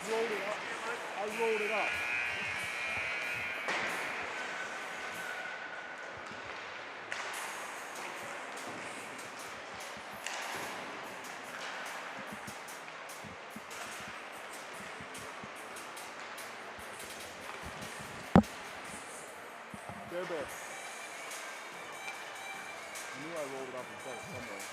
rolled it up. I rolled it up. There, Bear. I knew I rolled it up in front somewhere.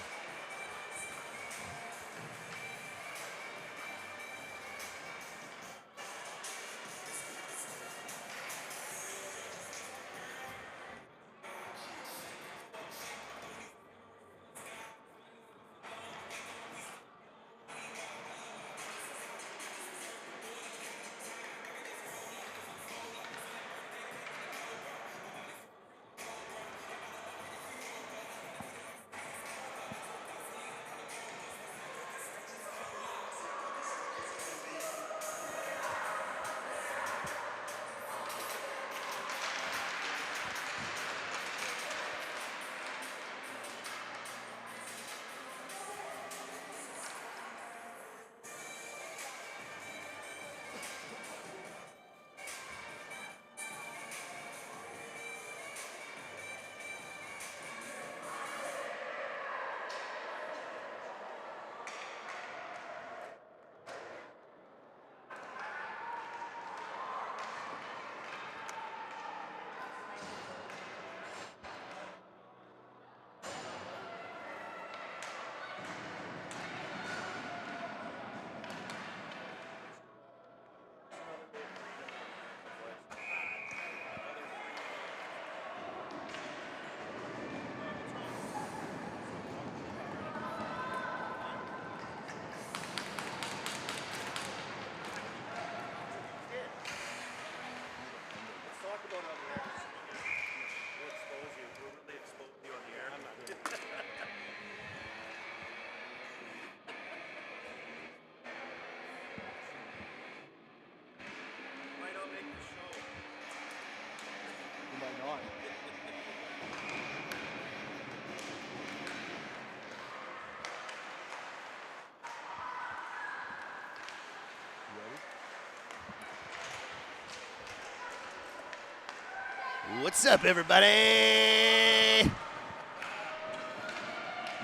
What's up, everybody?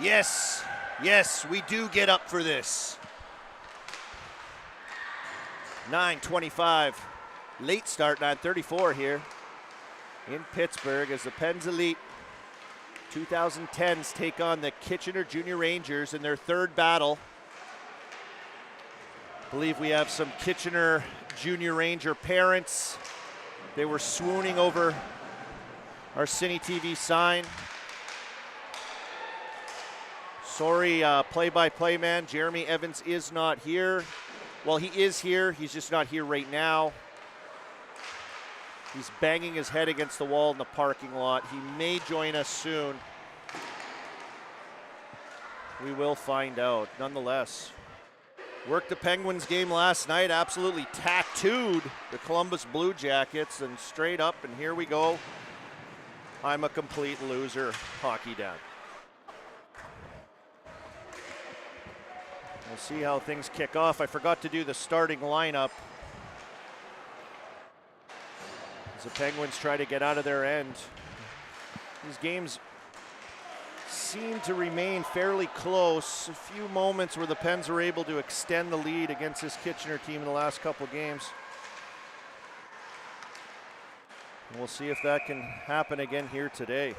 Yes, we do get up for this. 9:25, late start, 9:34 here in Pittsburgh as the Pens Elite 2010s take on the Kitchener Junior Rangers in their third battle. I believe we have some Kitchener Junior Ranger parents. They were swooning over our Cine TV sign. Sorry, play-by-play man, Jeremy Evans is not here. Well, he is here, he's just not here right now. He's banging his head against the wall in the parking lot. He may join us soon. We will find out. Nonetheless, worked the Penguins game last night, absolutely tattooed the Columbus Blue Jackets, and straight up, and here we go. I'm a complete loser, hockey dad. We'll see how things kick off. I forgot to do the starting lineup as the Penguins try to get out of their end. These games seem to remain fairly close. A few moments where the Pens were able to extend the lead against this Kitchener team in the last couple of games. And we'll see if that can happen again here today.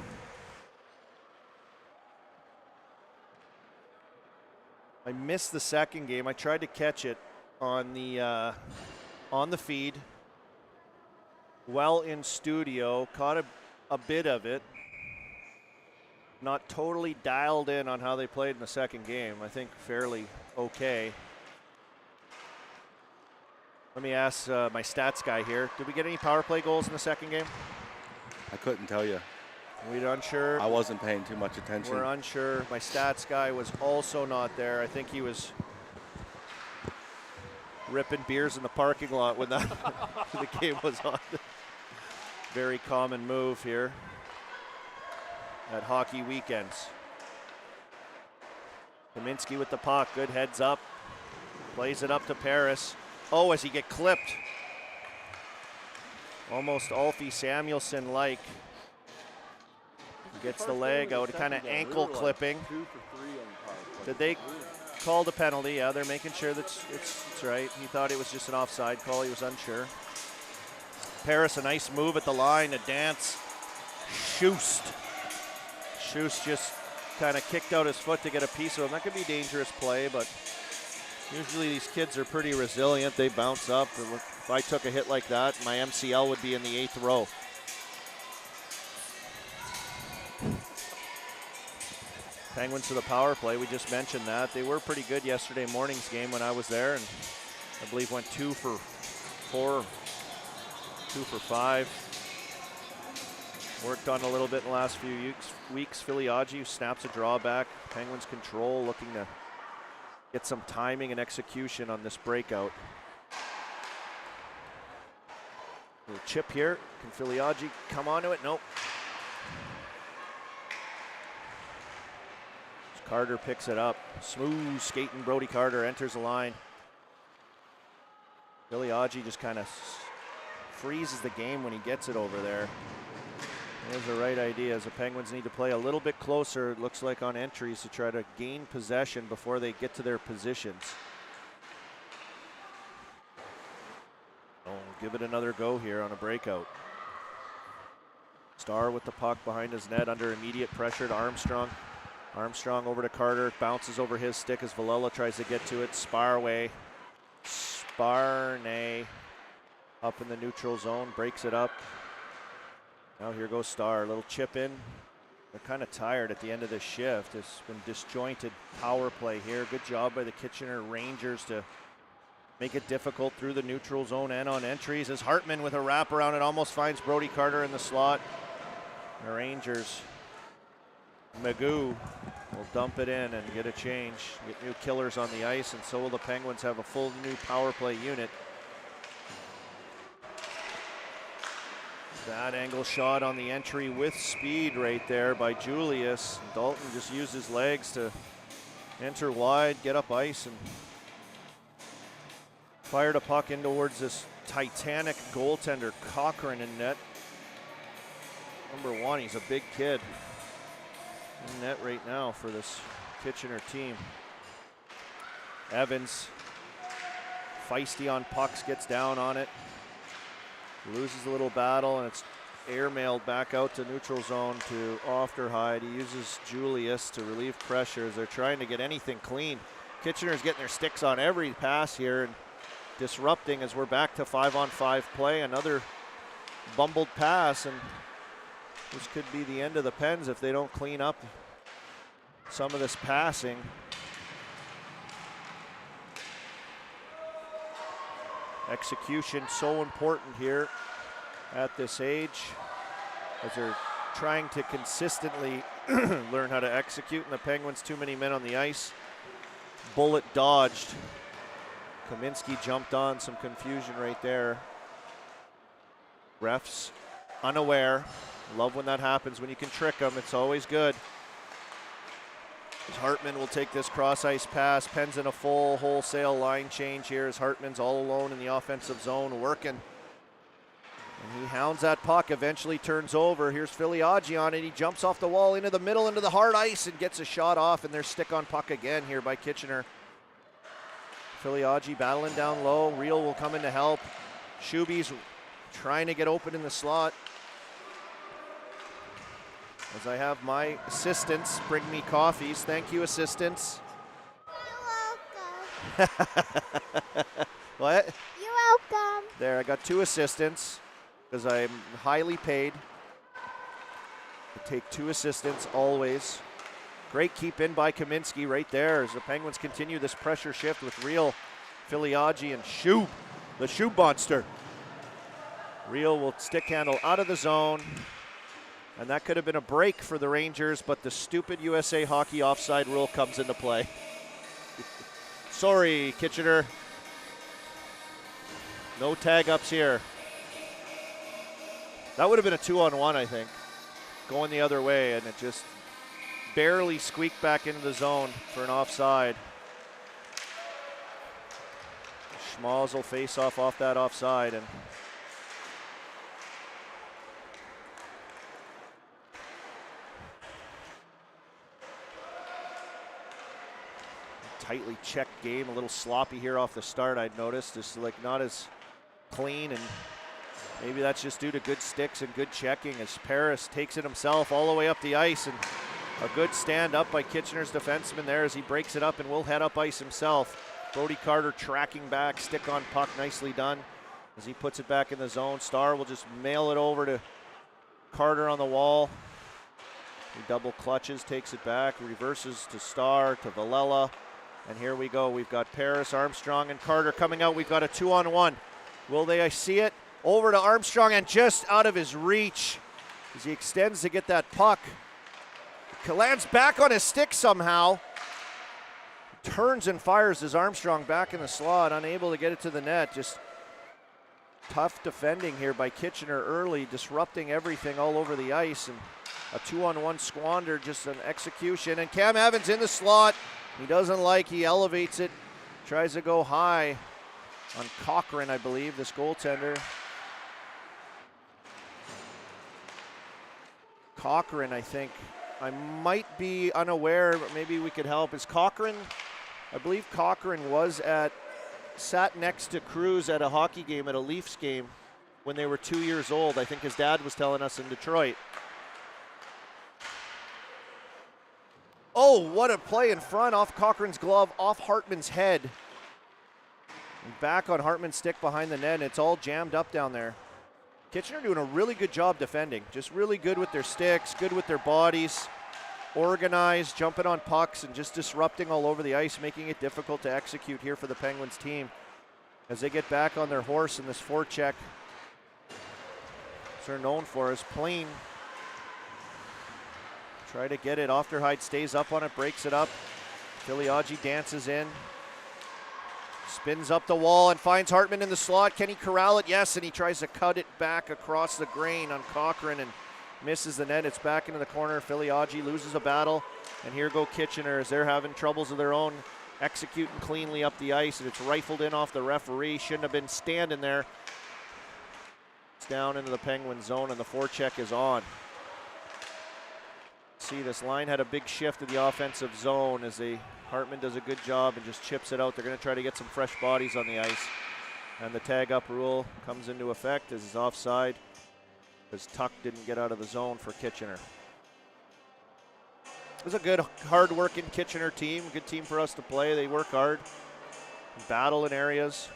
I missed the second game. I tried to catch it on the feed while in studio. Caught a bit of it. Not totally dialed in on how they played in the second game. I think fairly okay. Let me ask my stats guy here. Did we get any power play goals in the second game? I couldn't tell you. We're unsure. I wasn't paying too much attention. We're unsure. My stats guy was also not there. I think he was ripping beers in the parking lot when the game was on. Very common move here at hockey weekends. Kaminski with the puck. Good heads up. Plays it up to Paris. Oh, as he get clipped. Almost Alfie Samuelson-like. Gets the leg out, kind of ankle clipping. 2 for 3 on the power play. Did they call the penalty? Yeah, they're making sure that it's right. He thought it was just an offside call. He was unsure. Paris, a nice move at the line, a dance. Schust just kind of kicked out his foot to get a piece of him. That could be dangerous play, but usually these kids are pretty resilient. They bounce up. If I took a hit like that, my MCL would be in the 8th row. Penguins to the power play. We just mentioned that. They were pretty good yesterday morning's game when I was there, and I believe went 2 for 4, 2 for 5. Worked on a little bit in the last few weeks. Filiaggi snaps a drawback. Penguins control, looking to get some timing and execution on this breakout. Little chip here. Can Filiaggi come onto it? Nope. Carter picks it up. Smooth skating Brody Carter enters the line. Filiaggi just kind of freezes the game when he gets it over there. There's the right idea, as the Penguins need to play a little bit closer, it looks like, on entries to try to gain possession before they get to their positions. Oh, give it another go here on a breakout. Starr with the puck behind his net under immediate pressure to Armstrong. Armstrong over to Carter, bounces over his stick as Villela tries to get to it. Sparnay up in the neutral zone, breaks it up. Now here goes Starr, a little chip in. They're kind of tired at the end of this shift. It's been disjointed power play here. Good job by the Kitchener Rangers to make it difficult through the neutral zone and on entries. As Hartman with a wraparound, it almost finds Brody Carter in the slot. The Rangers, Magoo will dump it in and get a change. Get new killers on the ice, and so will the Penguins have a full new power play unit. That angle shot on the entry with speed right there by Julius. Dalton just used his legs to enter wide, get up ice, and fired a puck in towards this Titanic goaltender, Cochran, in net. Number 1, he's a big kid. In net right now for this Kitchener team. Evans, feisty on pucks, gets down on it. Loses a little battle, and it's airmailed back out to neutral zone to Ofterhide. He uses Julius to relieve pressure as they're trying to get anything clean. Kitchener's getting their sticks on every pass here and disrupting as we're back to 5-on-5 play. Another bumbled pass, and this could be the end of the Pens if they don't clean up some of this passing. Execution so important here at this age as they're trying to consistently learn how to execute, and the Penguins, too many men on the ice. Bullet dodged. Kaminsky jumped on, some confusion right there. Refs unaware. Love when that happens, when you can trick them. It's always good. Hartman will take this cross-ice pass. Pens in a full wholesale line change here as Hartman's all alone in the offensive zone working. And he hounds that puck, eventually turns over. Here's Filiaggi on it. He jumps off the wall into the middle, into the hard ice, and gets a shot off, and there's stick on puck again here by Kitchener. Filiaggi battling down low. Reel will come in to help. Shuby's trying to get open in the slot. As I have my assistants bring me coffees. Thank you, assistants. You're welcome. What? You're welcome. There, I got 2 assistants because I'm highly paid. I take 2 assistants always. Great keep in by Kaminsky right there as the Penguins continue this pressure shift with Reel, Filiaggi, and Shub, the Shub monster. Reel will stick handle out of the zone. And that could have been a break for the Rangers, but the stupid USA Hockey offside rule comes into play. Sorry, Kitchener. No tag-ups here. That would have been a 2-on-1, I think. Going the other way, and it just barely squeaked back into the zone for an offside. Smalls will face off that offside. And tightly checked game, a little sloppy here off the start, I'd noticed. Just like not as clean, and maybe that's just due to good sticks and good checking as Paris takes it himself all the way up the ice, and a good stand up by Kitchener's defenseman there as he breaks it up and will head up ice himself. Brody Carter tracking back, stick on puck, nicely done as he puts it back in the zone. Starr will just mail it over to Carter on the wall. He double clutches, takes it back, reverses to Starr, to Villela. And here we go. We've got Paris, Armstrong, and Carter coming out. We've got a 2-on-1. Will they? I see it. Over to Armstrong and just out of his reach as he extends to get that puck. Lands back on his stick somehow. Turns and fires as Armstrong back in the slot, unable to get it to the net. Just tough defending here by Kitchener early, disrupting everything all over the ice. And a 2-on-1 squander, just an execution. And Cam Evans in the slot. He doesn't like, he elevates it, tries to go high on Cochran, I believe, this goaltender. Cochran, I think. I might be unaware, but maybe we could help. Is Cochran, I believe Cochran sat next to Cruz at a hockey game, at a Leafs game, when they were 2 years old. I think his dad was telling us in Detroit. Oh, what a play in front, off Cochran's glove, off Hartman's head. And back on Hartman's stick behind the net, and it's all jammed up down there. Kitchener doing a really good job defending. Just really good with their sticks, good with their bodies, organized, jumping on pucks, and just disrupting all over the ice, making it difficult to execute here for the Penguins team. As they get back on their horse in this forecheck, as they're known for, is Plain. Try to get it. Ofterheide stays up on it, breaks it up. Filiaggi dances in. Spins up the wall and finds Hartman in the slot. Can he corral it? Yes, and he tries to cut it back across the grain on Cochran and misses the net. It's back into the corner. Filiaggi loses a battle. And here go Kitchener as they're having troubles of their own, executing cleanly up the ice. And it's rifled in off the referee. Shouldn't have been standing there. It's down into the Penguin zone and the forecheck is on. See, this line had a big shift to the offensive zone as Hartman does a good job and just chips it out. They're going to try to get some fresh bodies on the ice. And the tag up rule comes into effect as is offside, as Tuck didn't get out of the zone for Kitchener. It was a good, hard-working Kitchener team. Good team for us to play. They work hard, battle in areas.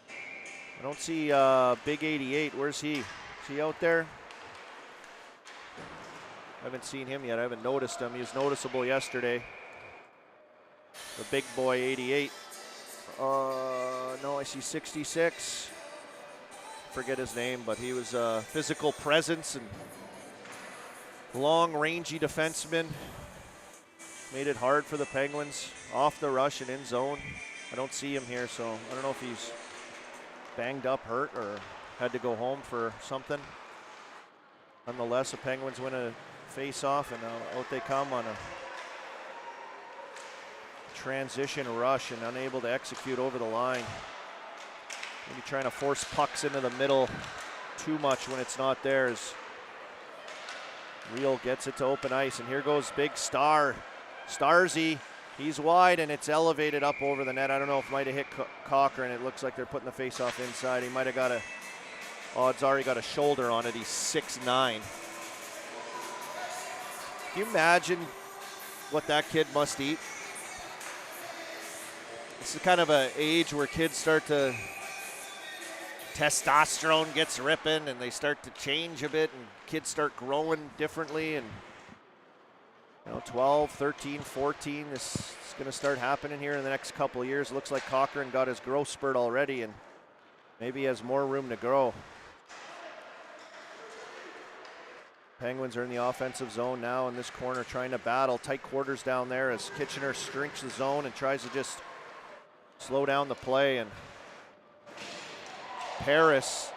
I don't see Big 88. Where's he? Is he out there? I haven't seen him yet. I haven't noticed him. He was noticeable yesterday. The big boy, 88. No, I see 66. Forget his name, but he was a physical presence and long, rangy defenseman. Made it hard for the Penguins. Off the rush and in zone. I don't see him here, so I don't know if he's banged up, hurt, or had to go home for something. Nonetheless, the Penguins win a face-off, and out they come on a transition rush and unable to execute over the line. Maybe trying to force pucks into the middle too much when it's not theirs. Real gets it to open ice, and here goes big Starr. Starzy, he's wide, and it's elevated up over the net. I don't know if it might have hit Cochran. It looks like they're putting the face-off inside. He might have got odds are he got a shoulder on it. He's 6'9". Can you imagine what that kid must eat? This is kind of an age where kids start to, testosterone gets ripping and they start to change a bit and kids start growing differently. And 12, 13, 14, this is going to start happening here in the next couple of years. It looks like Cochran got his growth spurt already and maybe has more room to grow. Penguins are in the offensive zone now in this corner, trying to battle. Tight quarters down there as Kitchener shrinks the zone and tries to just slow down the play. And Paris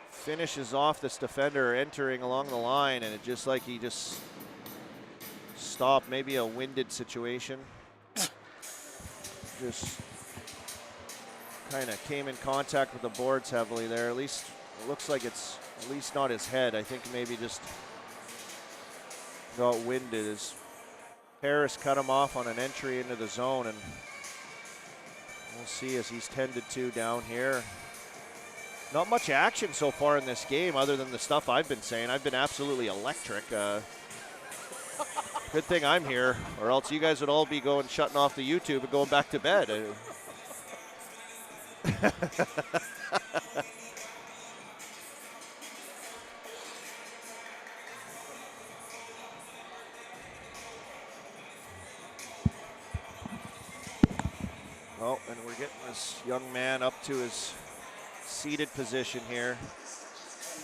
finishes off this defender entering along the line, and it just like he just stopped. Maybe a winded situation. Just kind of came in contact with the boards heavily there. At least it looks like it's at least not his head. I think maybe just got winded as Paris cut him off on an entry into the zone, and we'll see as he's tended to down here. Not much action so far in this game other than the stuff I've been saying. I've been absolutely electric. Good thing I'm here, or else you guys would all be shutting off the YouTube and going back to bed. Oh, and we're getting this young man up to his seated position here,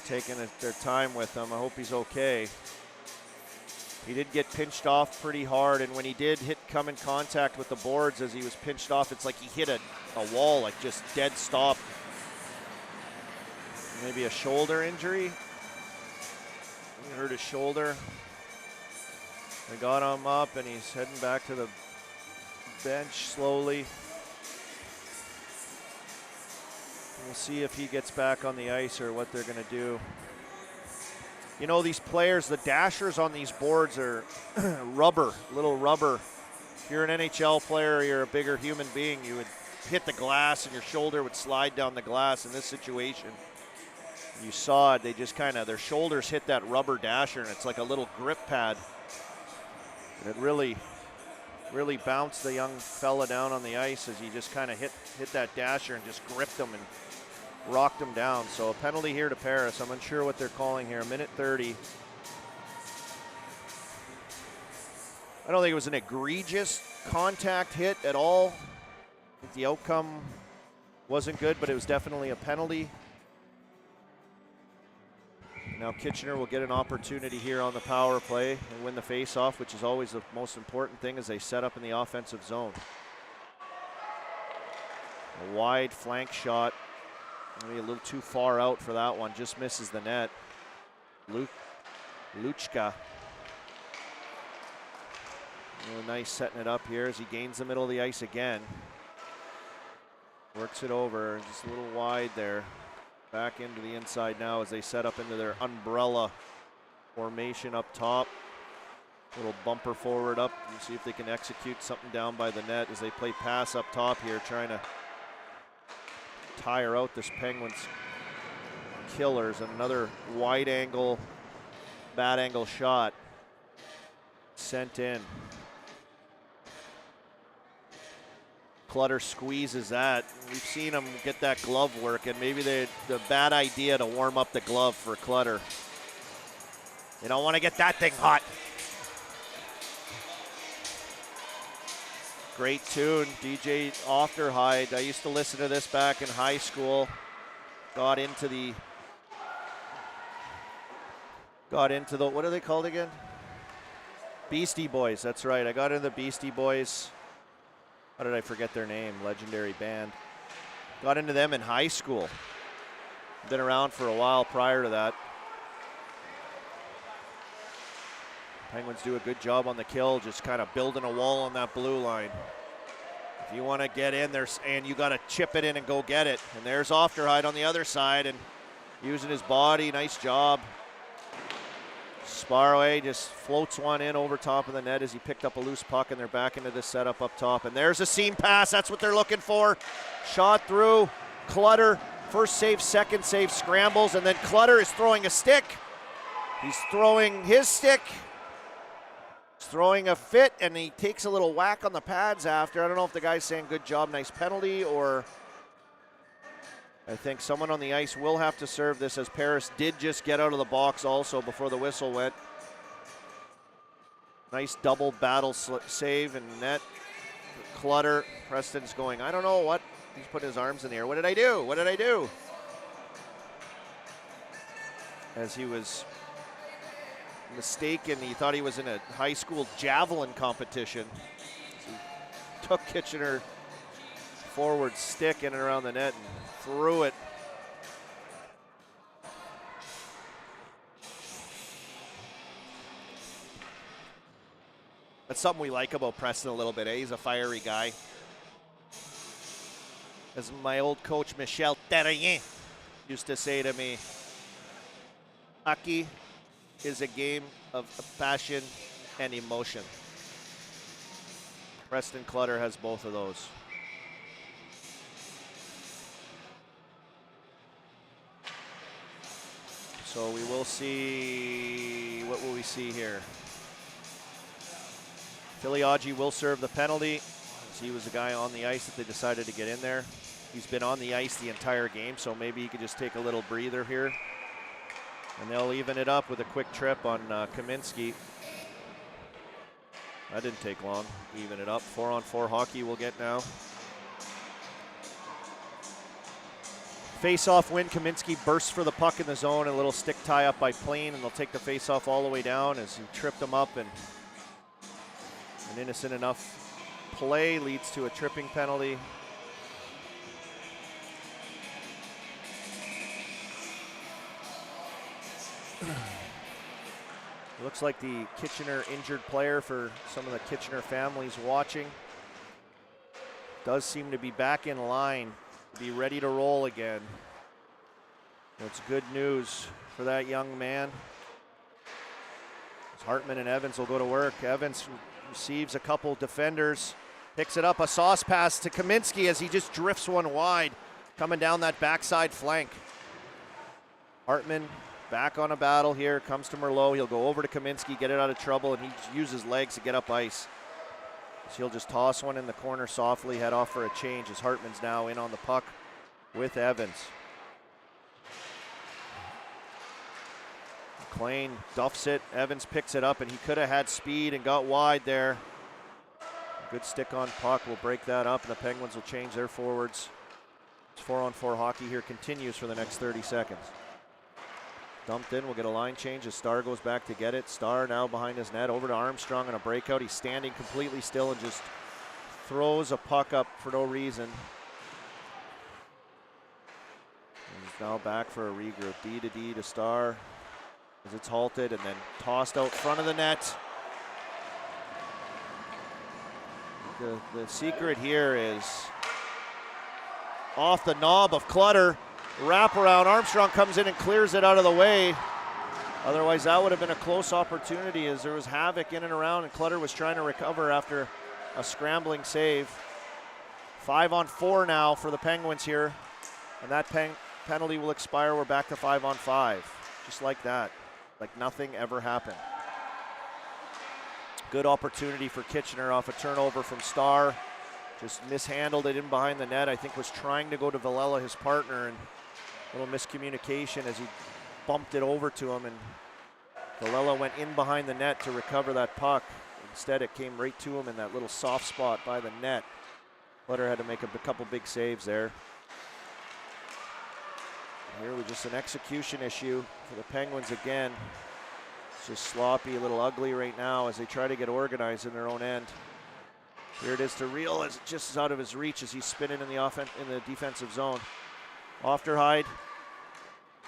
taking their time with him. I hope he's okay. He did get pinched off pretty hard, and when he did come in contact with the boards as he was pinched off, it's like he hit a wall, like just dead stop. Maybe a shoulder injury. He hurt his shoulder. They got him up, and he's heading back to the bench slowly. We'll see if he gets back on the ice or what they're going to do. You know, these players, the dashers on these boards are rubber, little rubber. If you're an NHL player or you're a bigger human being, you would hit the glass and your shoulder would slide down the glass. In this situation, you saw it, they just their shoulders hit that rubber dasher, and it's like a little grip pad. And it really bounced the young fella down on the ice as he just hit that dasher and just gripped him and rocked him down. So a penalty here to Paris. I'm unsure what they're calling here. 1:30. I don't think it was an egregious contact hit at all. I think the outcome wasn't good, but it was definitely a penalty. Now Kitchener will get an opportunity here on the power play and win the face-off, which is always the most important thing as they set up in the offensive zone. A wide flank shot. Maybe a little too far out for that one. Just misses the net. Luchka. Really nice setting it up here as he gains the middle of the ice again. Works it over. Just a little wide there. Back into the inside now as they set up into their umbrella formation up top. Little bumper forward up. And see if they can execute something down by the net as they play pass up top here, trying to tire out this Penguins killers. And another wide angle, bad angle shot sent in. Clutter squeezes that. We've seen him get that glove work, and maybe the bad idea to warm up the glove for Clutter. You don't want to get that thing hot. Great tune, DJ Ofterhide. I used to listen to this back in high school. Got into the, what are they called again? Beastie Boys, that's right. I got into the Beastie Boys. How did I forget their name? Legendary band. Got into them in high school. Been around for a while prior to that. Penguins do a good job on the kill, just kind of building a wall on that blue line. If you want to get in there, and you got to chip it in and go get it. And there's Ofterhide on the other side and using his body. Nice job. Sparway just floats one in over top of the net as he picked up a loose puck, and they're back into this setup up top. And there's a seam pass. That's what they're looking for. Shot through. Clutter. First save, second save, scrambles, and then Clutter is throwing a stick. He's throwing his stick. He's throwing a fit, and he takes a little whack on the pads after. I don't know if the guy's saying good job, nice penalty, or I think someone on the ice will have to serve this, as Paris did just get out of the box also before the whistle went. Nice double battle save and net. Clutter. Preston's going, I don't know what. He's putting his arms in the air. What did I do? What did I do? As he was mistaken, he thought he was in a high school javelin competition. So he took Kitchener forward stick in and around the net and threw it. That's something we like about Preston a little bit, eh? He's a fiery guy. As my old coach, Michel Terrien, used to say to me, hockey is a game of passion and emotion. Preston Clutter has both of those. So we will see, what will we see here? Filiaggi will serve the penalty. He was the guy on the ice that they decided to get in there. He's been on the ice the entire game, so maybe he could just take a little breather here. And they'll even it up with a quick trip on Kaminsky. That didn't take long. Even it up. 4-on-4 hockey we'll get now. Face-off win. Kaminsky bursts for the puck in the zone. A little stick tie up by Plain, and they'll take the face-off all the way down as he tripped him up, and an innocent enough play leads to a tripping penalty. Looks like the Kitchener injured player for some of the Kitchener families watching does seem to be back in line to be ready to roll again. That's good news for that young man. Hartman and Evans will go to work. Evans receives a couple defenders, picks it up, a sauce pass to Kaminsky as he just drifts one wide, coming down that backside flank. Hartman back on a battle here, comes to Merlot. He'll go over to Kaminsky, get it out of trouble, and he uses legs to get up ice. So he'll just toss one in the corner softly, head off for a change as Hartman's now in on the puck with Evans. McLean duffs it, Evans picks it up, and he could have had speed and got wide there. Good stick on puck, will break that up, and the Penguins will change their forwards. It's 4-on-4 hockey here continues for the next 30 seconds. Dumped in, we'll get a line change as Starr goes back to get it. Starr now behind his net, over to Armstrong on a breakout. He's standing completely still and just throws a puck up for no reason. He's now back for a regroup. D to Starr as it's halted and then tossed out front of the net. The secret here is off the knob of Clutter. Wraparound, Armstrong comes in and clears it out of the way. Otherwise that would have been a close opportunity as there was havoc in and around and Clutter was trying to recover after a scrambling save. 5-on-4 now for the Penguins here, and that penalty will expire. We're back to 5-on-5, just like that, like nothing ever happened. Good opportunity for Kitchener off a turnover from Starr. Just mishandled it in behind the net. I think was trying to go to Villela, his partner, and a little miscommunication as he bumped it over to him, and Villela went in behind the net to recover that puck. Instead, it came right to him in that little soft spot by the net. Clutter had to make a couple big saves there. Here was just an execution issue for the Penguins again. It's just sloppy, a little ugly right now as they try to get organized in their own end. Here it is to Reel as it just is out of his reach as he's spinning in the defensive zone. Ofterhide,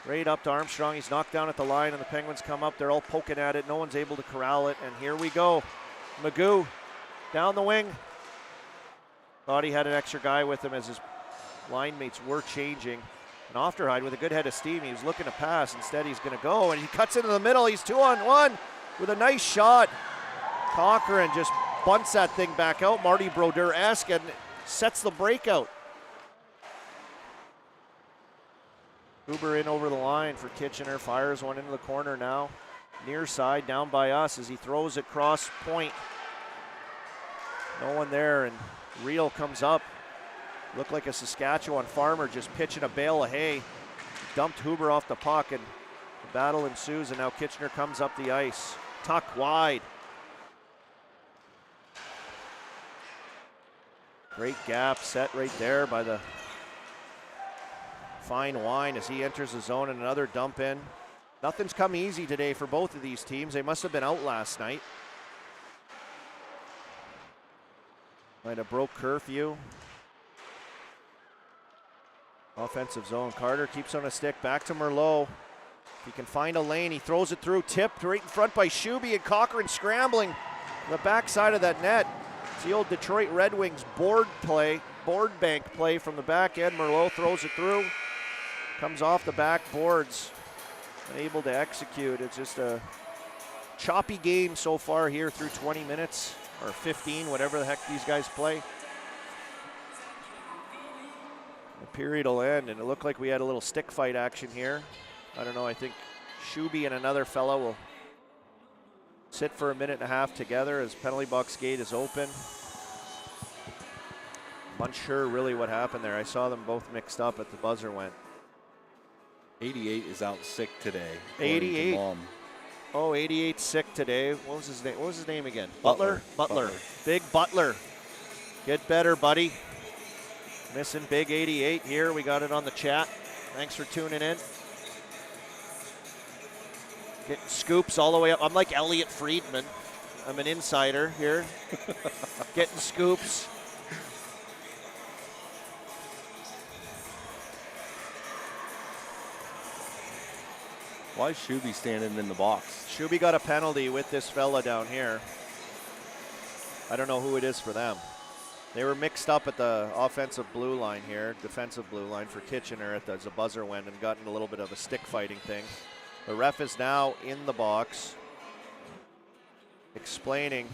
right up to Armstrong. He's knocked down at the line and the Penguins come up. They're all poking at it. No one's able to corral it. And here we go. Magoo down the wing. Thought he had an extra guy with him as his line mates were changing. And Ofterhide with a good head of steam. He was looking to pass. Instead, he's going to go. And he cuts into the middle. He's 2-on-1 with a nice shot. Cochran just bunts that thing back out, Marty Brodeur-esque, and sets the breakout. Huber in over the line for Kitchener, fires one into the corner now. Near side, down by us as he throws it cross point. No one there, and Reel comes up. Looked like a Saskatchewan farmer just pitching a bale of hay. Dumped Huber off the puck, and the battle ensues, and now Kitchener comes up the ice. Tuck wide. Great gap set right there by the Fine Wine as he enters the zone, and another dump in. Nothing's come easy today for both of these teams. They must have been out last night. Might have broke curfew. Offensive zone. Carter keeps on a stick. Back to Merlot. If he can find a lane, he throws it through. Tipped right in front by Shuby, and Cochran scrambling the backside of that net. the old Detroit Red Wings board bank play from the back end. Merlot throws it through, comes off the back boards, unable to execute. It's just a choppy game so far here through 20 minutes, or 15, whatever the heck these guys play. The period will end, and it looked like we had a little stick fight action here. I don't know, I think Shuby and another fella will sit for a minute and a half together as penalty box gate is open. I'm unsure really what happened there. I saw them both mixed up at the buzzer went. 88 is out sick today. 88. Mom. Oh, 88 sick today. What was his name? What was his name again? Butler. Butler. Big Butler. Get better, buddy. Missing big 88 here. We got it on the chat. Thanks for tuning in. Getting scoops all the way up. I'm like Elliot Friedman. I'm an insider here. Getting scoops. Why is Shuby standing in the box? Shuby got a penalty with this fella down here. I don't know who it is for them. They were mixed up at the offensive blue line here, defensive blue line for Kitchener as the buzzer went and gotten a little bit of a stick fighting thing. The ref is now in the box explaining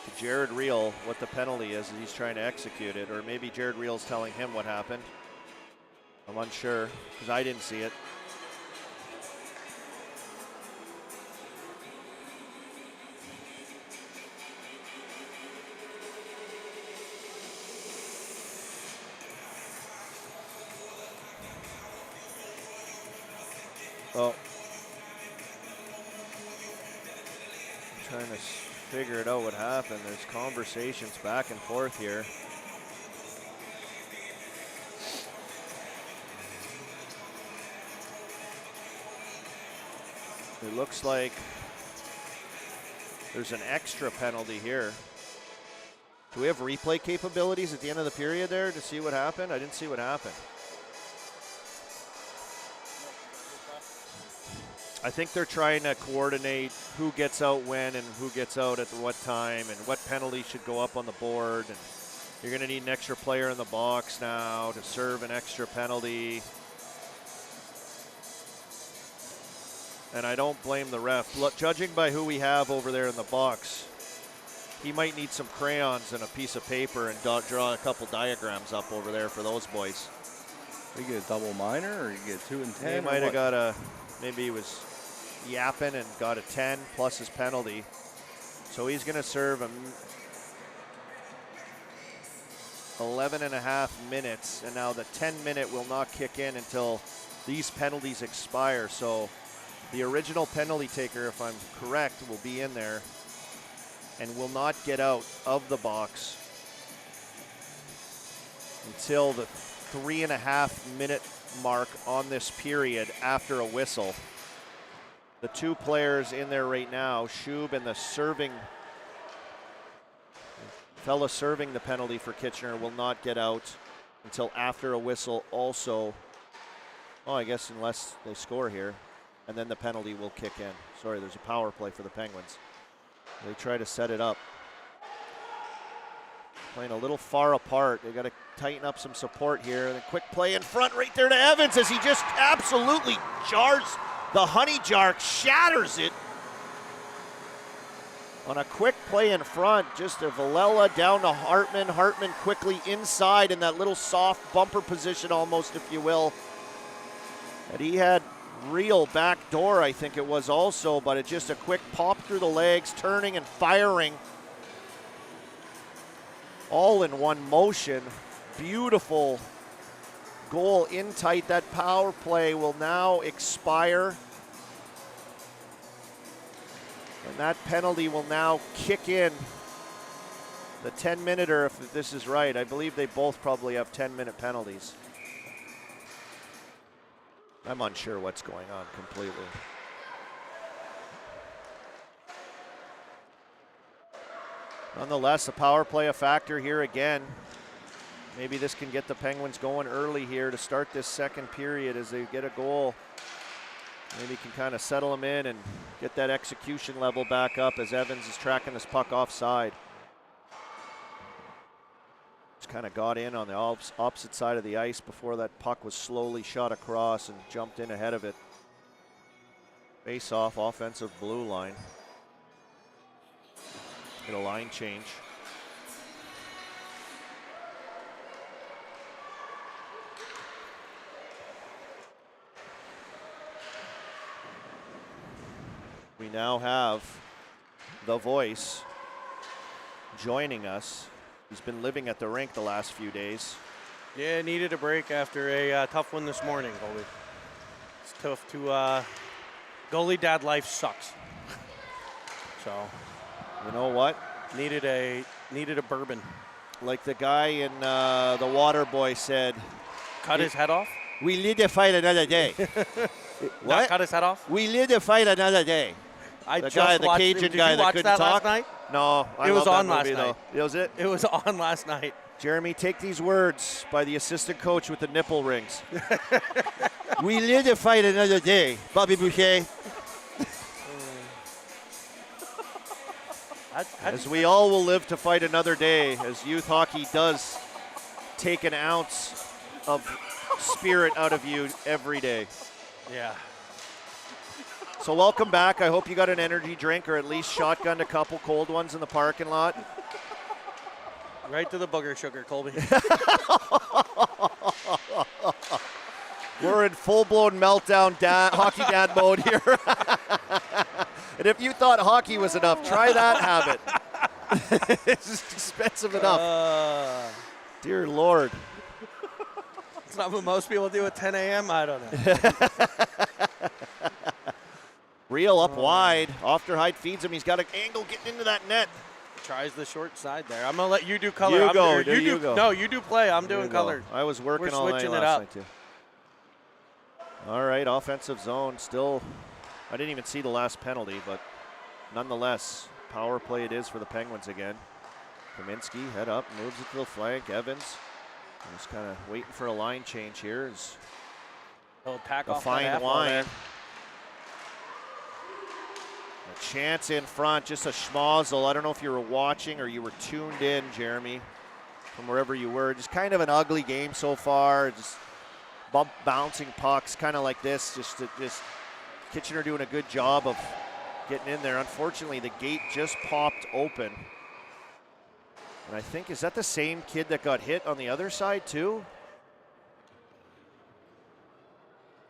to Jared Reel what the penalty is, and he's trying to execute it, or maybe Jared Reel's telling him what happened. I'm unsure because I didn't see it. Oh, I'm trying to figure it out what happened. There's conversations back and forth here. It looks like there's an extra penalty here. Do we have replay capabilities at the end of the period there to see what happened? I didn't see what happened. I think they're trying to coordinate who gets out when and who gets out at what time and what penalty should go up on the board. And you're going to need an extra player in the box now to serve an extra penalty. And I don't blame the ref. Look, judging by who we have over there in the box, he might need some crayons and a piece of paper and draw a couple diagrams up over there for those boys. You get a double minor or you get 2 and 10? He might have got a, maybe he was yapping and got a 10 plus his penalty. So he's going to serve 11 and a half minutes. And now the 10-minute will not kick in until these penalties expire. So the original penalty taker, if I'm correct, will be in there and will not get out of the box until the 3.5-minute mark on this period after a whistle. The two players in there right now, Shub and the fella serving the penalty for Kitchener, will not get out until after a whistle also. Oh, I guess unless they score here. And then the penalty will kick in. Sorry, there's a power play for the Penguins. They try to set it up. Playing a little far apart. They got to tighten up some support here. And a quick play in front right there to Evans as he just absolutely jars the honey jar, shatters it. On a quick play in front, just a Villela down to Hartman. Hartman quickly inside in that little soft bumper position almost, if you will. And he had Real back door, I think it was also, but it just a quick pop through the legs, turning and firing. All in one motion. Beautiful goal in tight. That power play will now expire. And that penalty will now kick in. The 10-minute, if this is right, I believe they both probably have 10-minute penalties. I'm unsure what's going on completely. Nonetheless, the power play a factor here again. Maybe this can get the Penguins going early here to start this second period as they get a goal Maybe can kind of settle him in and get that execution level back up as Evans is tracking this puck offside. Just kind of got in on the opposite side of the ice before that puck was slowly shot across and jumped in ahead of it. Face off, offensive blue line. Get a line change. We now have the voice joining us. He's been living at the rink the last few days. Yeah, needed a break after a tough one this morning, Colby. It's tough to, goalie dad life sucks. So, You know what? needed a bourbon. Like the guy in The Water Boy said, Cut his head off? we live to fight another day. Not What? cut his head off? We live to fight another day. I The just guy, the watched Cajun it. Did guy you that watch couldn't that talk. last night? No, I It was love on that last movie, night. though. Was it? It was on last night. Jeremy, take these words by the assistant coach with the nipple rings. We live to fight another day. Bobby Boucher. As we all will live to fight another day, as youth hockey does take an ounce of spirit out of you every day. Yeah. So welcome back. I hope you got an energy drink or at least shotgunned a couple cold ones in the parking lot. Right to the booger sugar, Colby. We're in full-blown meltdown hockey dad mode here. And if you thought hockey was enough, try that habit. It's just expensive enough. Dear Lord. It's not what most people do at 10 a.m. I don't know. Reel up wide. Ofterheid feeds him. He's got an angle getting into that net. Tries the short side there. I'm going to let you do color. You I'm go. or You go. No, you do play. I'm You doing go. color. I was working We're all night switching it last up. night too. All right, offensive zone still. I didn't even see the last penalty, but nonetheless, power play it is for the Penguins again. Kaminsky, head up, moves it to the flank. Evans just kind of waiting for a line change here. He'll pack A off fine that line. there. A chance in front, just a schmozzle. I don't know if you were watching or you were tuned in, Jeremy, from wherever you were. Just kind of an ugly game so far. Just bouncing pucks, kind of like this. Just Kitchener doing a good job of getting in there. Unfortunately, the gate just popped open. And I think, is that the same kid that got hit on the other side too?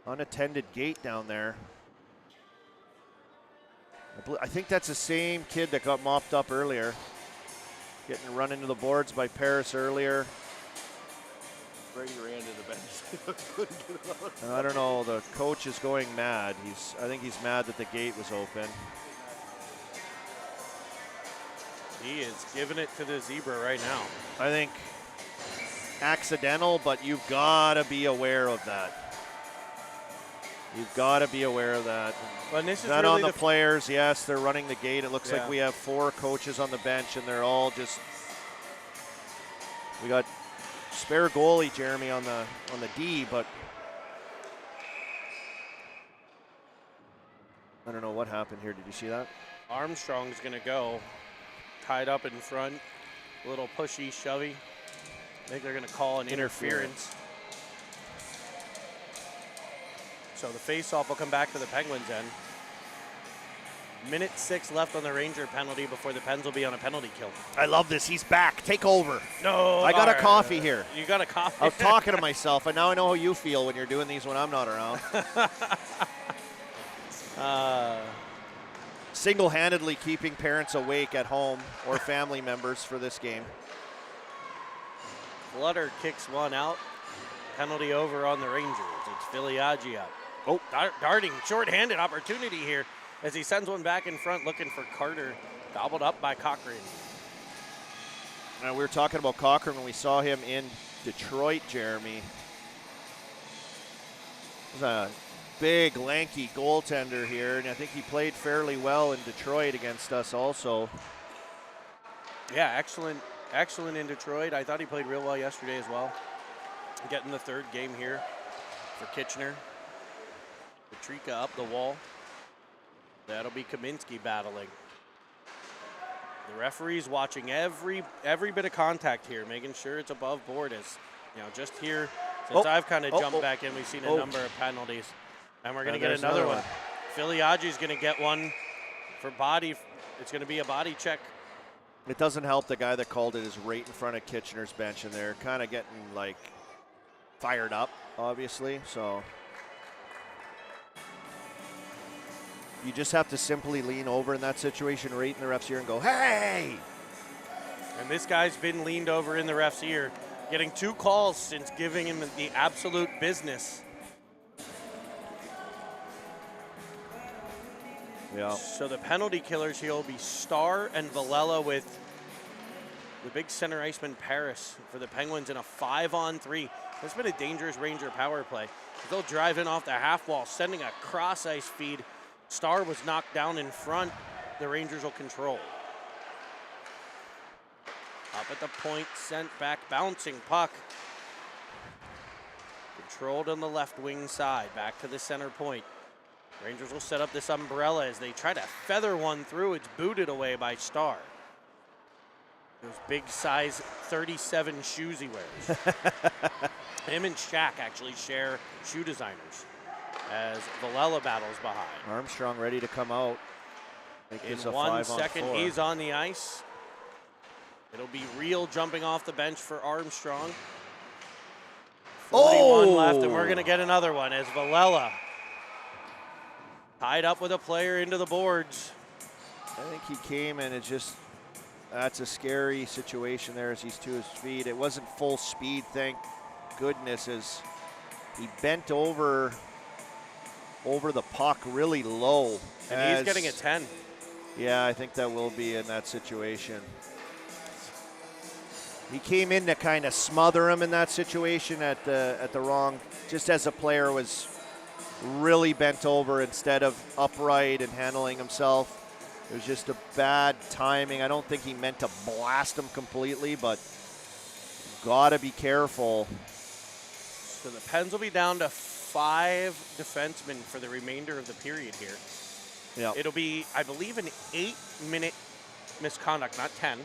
Unattended gate down there. I think that's the same kid that got mopped up earlier. Getting run into the boards by Paris earlier. Brady ran to the bench. Couldn't get him out. And I don't know, the coach is going mad. I think he's mad that the gate was open. He is giving it to the zebra right now. I think accidental, but you've got to be aware of that. You've got to be aware of that. Well, and this is Not really on the players. Yes, they're running the gate. It looks Yeah. like we have 4 coaches on the bench, and they're all just. We got spare goalie Jeremy on the D, but I don't know what happened here. Did you see that? Armstrong's going to go. Tied up in front. A little pushy, shovey. I think they're going to call an interference. So the face-off will come back to the Penguins end. Minute 6 left on the Ranger penalty before the Pens will be on a penalty kill. I love this. He's back. Take over. No. I got a all right. coffee here. You got a coffee? I was talking to myself, and now I know how you feel when you're doing these when I'm not around. Single-handedly keeping parents awake at home or family members for this game. Flutter kicks one out. Penalty over on the Rangers. It's Filiaggi up. Oh. Darting, short-handed opportunity here as he sends one back in front looking for Carter. Gobbled up by Cochran. We were talking about Cochran when we saw him in Detroit, Jeremy. He's a big, lanky goaltender here, and I think he played fairly well in Detroit against us also. Yeah, excellent in Detroit. I thought he played real well yesterday as well. Getting the 3rd game here for Kitchener. Petrika up the wall. That'll be Kaminsky battling. The referee's watching every bit of contact here, making sure it's above board. As you know, just here, since I've kind of jumped back in, we've seen a number of penalties. And we're going to get another one. Filiaggi's going to get one for body. It's going to be a body check. It doesn't help the guy that called it is right in front of Kitchener's bench, and they're kind of getting, like, fired up, obviously. So you just have to simply lean over in that situation right in the ref's ear and go, hey! And this guy's been leaned over in the ref's ear, getting 2 calls since giving him the absolute business. Yeah. So the penalty killers here will be Starr and Villela with the big center iceman Paris for the Penguins in a 5-on-3. That's been a dangerous Ranger power play. They'll drive in off the half wall, sending a cross ice feed. Starr was knocked down in front. The Rangers will control. Up at the point, sent back, bouncing puck. Controlled on the left wing side, back to the center point. Rangers will set up this umbrella as they try to feather one through. It's booted away by Starr. Those big size 37 shoes he wears. Him and Shaq actually share shoe designers as Villela battles behind. Armstrong ready to come out. In 1 second, he's on the ice. It'll be Real jumping off the bench for Armstrong. 41 left, and we're going to get another one as Villela tied up with a player into the boards. I think he came and it's just, that's a scary situation there as he's to his feet. It wasn't full speed, thank goodness, as he bent over the puck really low. And he's getting a 10. Yeah, I think that will be in that situation. He came in to kind of smother him in that situation at the wrong, just as a player was really bent over instead of upright and handling himself. It was just a bad timing. I don't think he meant to blast him completely, but gotta be careful. So the Pens will be down to 5 defensemen for the remainder of the period here. Yeah. It'll be, I believe, an 8-minute misconduct, not 10.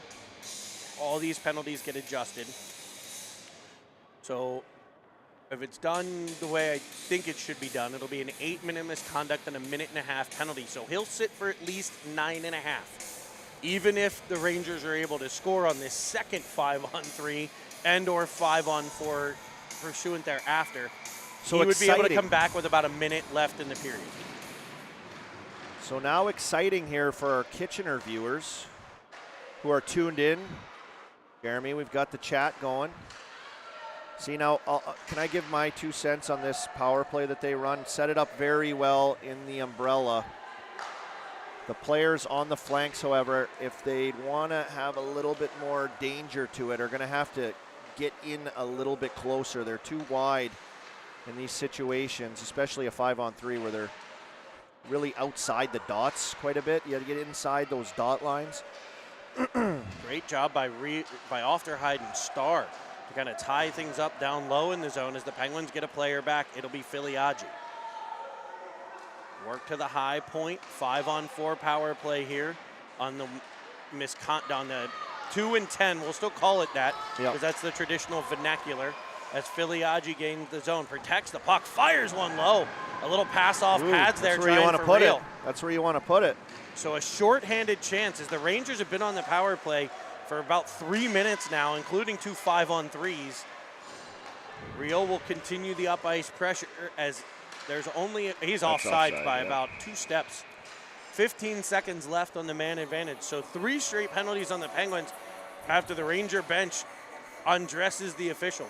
All these penalties get adjusted. So if it's done the way I think it should be done, it'll be an 8-minute misconduct and a 1.5-minute penalty. So he'll sit for at least 9.5. Even if the Rangers are able to score on this second 5-on-3 and or 5-on-4 pursuant thereafter, so he would exciting. be able to come back with about a minute left in the period. So now exciting here for our Kitchener viewers who are tuned in. Jeremy, we've got the chat going. See now, can I give my 2 cents on this power play that they run? Set it up very well in the umbrella. The players on the flanks, however, if they want to have a little bit more danger to it, are going to have to get in a little bit closer. They're too wide in these situations, especially a 5-on-3 where they're really outside the dots quite a bit. You got to get inside those dot lines. Great job by Ofterheide and Starr to kind of tie things up down low in the zone as the Penguins get a player back. It'll be Filiaggi. Work to the high point, 5-on-4 power play here on the on the 2 and 10. We'll still call it that because that's the traditional vernacular. As Filiaggi gains the zone, protects the puck, fires one low. A little pass off pads there. That's where you want to put it. That's where you want to put it. So a short-handed chance as the Rangers have been on the power play for about 3 minutes now, including 2 5-on-3s. Rio will continue the up ice pressure as there's only, he's offside by about 2 steps. 15 seconds left on the man advantage. So 3 straight penalties on the Penguins after the Ranger bench undresses the official.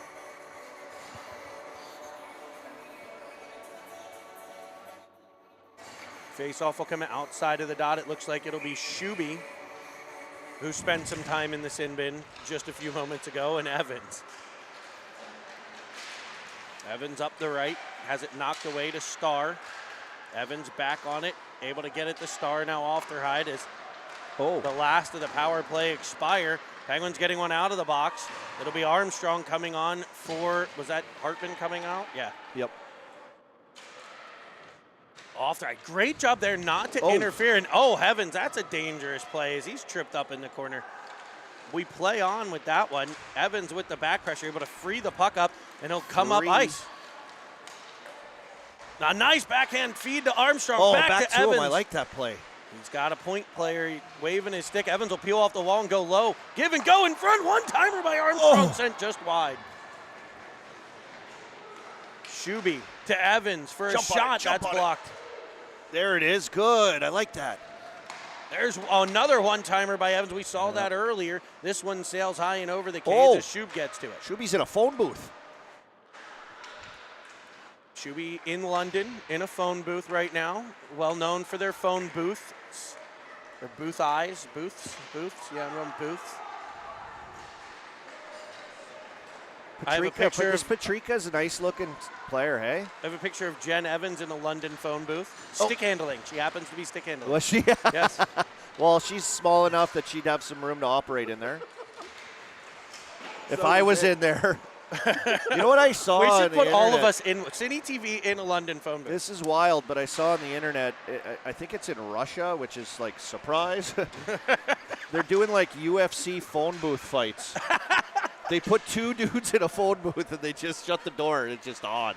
Face-off will come outside of the dot. It looks like it'll be Shuby, who spent some time in the sin bin just a few moments ago, and Evans. Evans up the right, has it knocked away to Starr. Evans back on it, able to get it to Starr. Now Ofterheide as the last of the power play expire. Penguins getting one out of the box. It'll be Armstrong coming on for, was that Hartman coming out? Yeah. Yep. Off the right. Great job there not to Oh. interfere. And oh, heavens, that's a dangerous play as he's tripped up in the corner. We play on with that one. Evans with the back pressure, able to free the puck up, and he'll come up ice. A nice backhand feed to Armstrong. Oh, back to him. Evans. I like that play. He's got a point player waving his stick. Evans will peel off the wall and go low. Give and go in front. One-timer by Armstrong sent just wide. Shuby to Evans for a shot. That's blocked. There it is. Good. I like that. There's another one-timer by Evans. We saw that earlier. This one sails high and over the cage as Shub gets to it. Shuby's in a phone booth. Shuby in London in a phone booth right now. Well known for their phone booths. Or booths. Yeah, everyone booths. I have a picture This Patrika's a nice-looking player, hey? I have a picture of Jen Evans in the London phone booth. Stick handling. She happens to be stick handling. Was she? Yes. Well, she's small enough that she'd have some room to operate in there. If I was in there. You know what I saw We on should the put all of internet? us in City TV in a London phone booth. This is wild, but I saw on the internet, I think it's in Russia, which is like, surprise. They're doing like UFC phone booth fights. They put two dudes in a phone booth and they just shut the door and it's just on.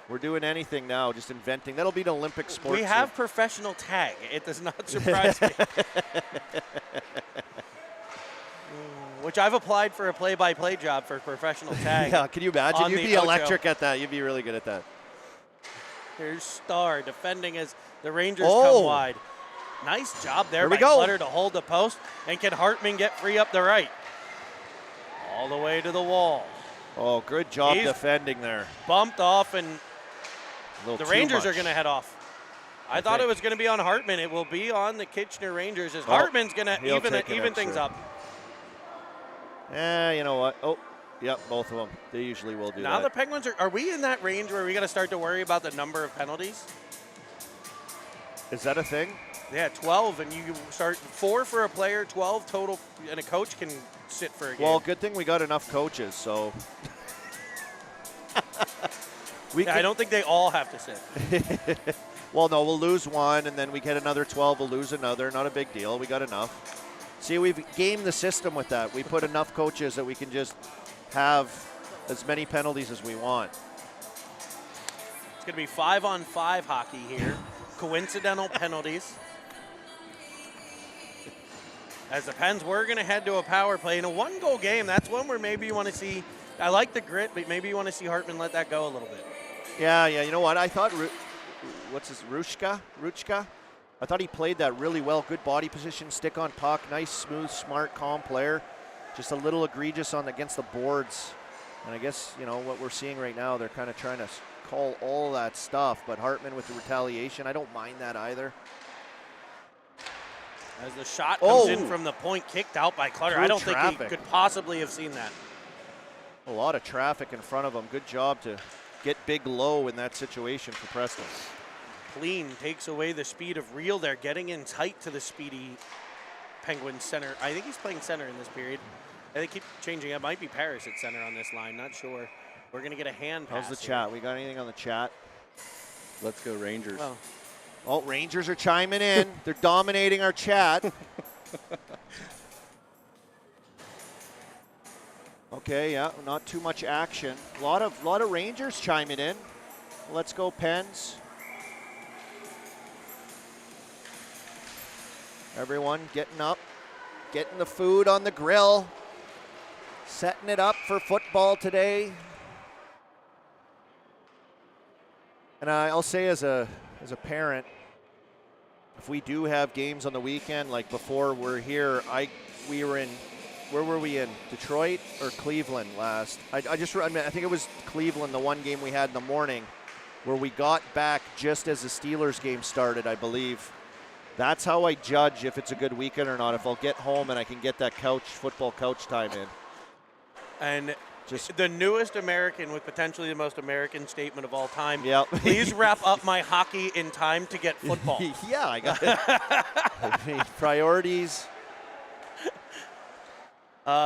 We're doing anything now, just inventing. That'll be an Olympic sport. We have professional tag. It does not surprise me. Which I've applied for a play-by-play job for professional tag. Yeah, can you imagine? on You'd the be Ocho. electric at that. You'd be really good at that. Here's Starr defending as the Rangers Oh. come wide. Nice job there Here we by go. Clutter to hold the post. And can Hartman get free up the right? All the way to the wall. Oh, good job He's defending there. Bumped off, and A little the too Rangers are much. going to head off. I thought it think. was going to be on Hartman. It will be on the Kitchener Rangers as Oh, Hartman's going to he'll take an even things extra. up. You know what? Oh, yep, both of them. They usually will do Now the that. Penguins are we in that range where we got to start to worry about the number of penalties? Is that a thing? Yeah, 12, and you start 4 for a player, 12 total, and a coach can sit for a game. Well, good thing we got enough coaches, so. I don't think they all have to sit. Well, no, we'll lose one, and then we get another 12, we'll lose another. Not a big deal. We got enough. See, we've gamed the system with that. We put enough coaches that we can just have as many penalties as we want. It's going to be 5-on-5 hockey here. Coincidental penalties. As the Pens were going to head to a power play in a one-goal game. That's one where maybe you want to see. I like the grit, but maybe you want to see Hartman let that go a little bit. Yeah. You know what? I thought, what's his, Ruchka? I thought he played that really well. Good body position, stick on puck, nice, smooth, smart, calm player. Just a little egregious against the boards. And I guess, you know, what we're seeing right now, they're kind of trying to call all that stuff. But Hartman with the retaliation, I don't mind that either. As the shot comes in from the point, kicked out by Clutter. Through I don't think traffic. he could possibly have seen that. A lot of traffic in front of him. Good job to get big low in that situation for Preston. Clean takes away the speed of Real there, getting in tight to the speedy Penguin center. I think he's playing center in this period. They keep changing. It might be Paris at center on this line. Not sure. We're going to get a hand pass. How's the here. chat? We got anything on the chat? Let's go Rangers. Well, Oh, Rangers are chiming in. They're dominating our chat. Okay, yeah, not too much action. A lot of Rangers chiming in. Let's go Pens. Everyone getting up, getting the food on the grill, setting it up for football today. And I'll say as a parent, if we do have games on the weekend, like before we're here, we were in, where were we in? Detroit or Cleveland last? I think it was Cleveland, the one game we had in the morning, where we got back just as the Steelers game started, I believe. That's how I judge if it's a good weekend or not, if I'll get home and I can get that football couch time in. and the newest American with potentially the most American statement of all time. Yep. Please wrap up my hockey in time to get football. Yeah, I got it. Priorities.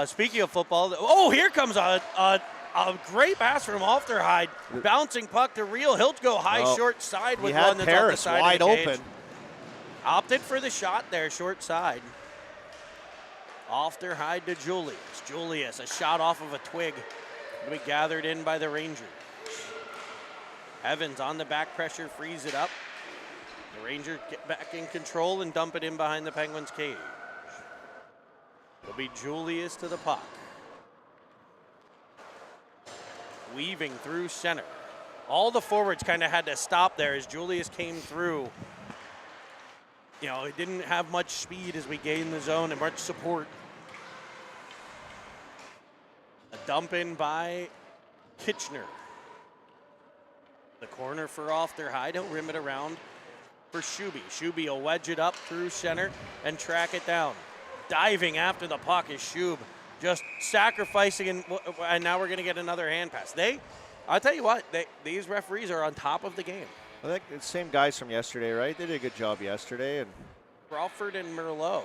Speaking of football, here comes a A great pass from Ofterhide. Bouncing puck to Real. He'll go high, Well, short side with he had one that's Paris on the side wide of the cage. open. Opted for the shot there, short side. Ofterhide to Julius. Julius, a shot off of a twig. It'll be gathered in by the Rangers. Evans on the back pressure, frees it up. The Rangers get back in control and dump it in behind the Penguins' cage. It'll be Julius to the puck. Weaving through center. All the forwards kind of had to stop there as Julius came through. You know, it didn't have much speed as we gained the zone and much support. A dump in by Kitchener. The corner for Ofterhide. He'll rim it around for Shuby. Shuby will wedge it up through center and track it down. Diving after the puck is Shub. Just sacrificing, and now we're going to get another hand pass. I'll tell you what, these referees are on top of the game. I think it's the same guys from yesterday, right? They did a good job yesterday. And Crawford and Merlot.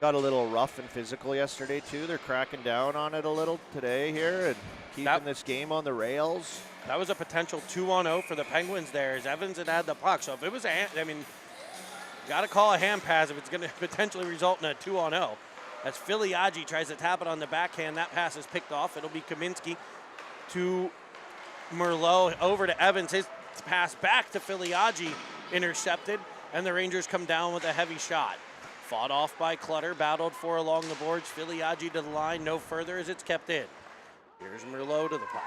got a little rough and physical yesterday, too. They're cracking down on it a little today here and keeping this game on the rails. That was a potential 2-on-0 for the Penguins there as Evans had the puck. So if it was got to call a hand pass if it's going to potentially result in a 2-on-0. As Filiaggi tries to tap it on the backhand, that pass is picked off. It'll be Kaminsky to Merlot, over to Evans. His pass back to Filiaggi, intercepted, and the Rangers come down with a heavy shot. Fought off by Clutter, battled for along the boards. Filiaggi to the line, no further as it's kept in. Here's Merlot to the puck.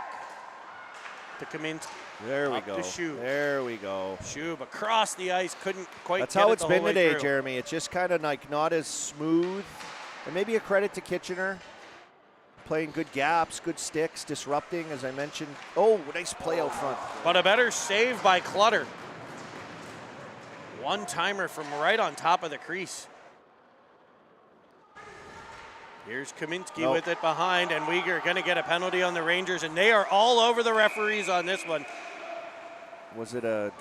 To Kaminsky. There we Up go. to Shub. There we go. Shub across the ice, couldn't quite That's get how it it's the whole been way today, through. Jeremy. It's just kind of like not as smooth. And maybe a credit to Kitchener. Playing good gaps, good sticks, disrupting, as I mentioned. Oh, nice play out front. But a better save by Clutter. One-timer from right on top of the crease. Here's Kaminsky with it behind, and we are going to get a penalty on the Rangers, and they are all over the referees on this one. Was it a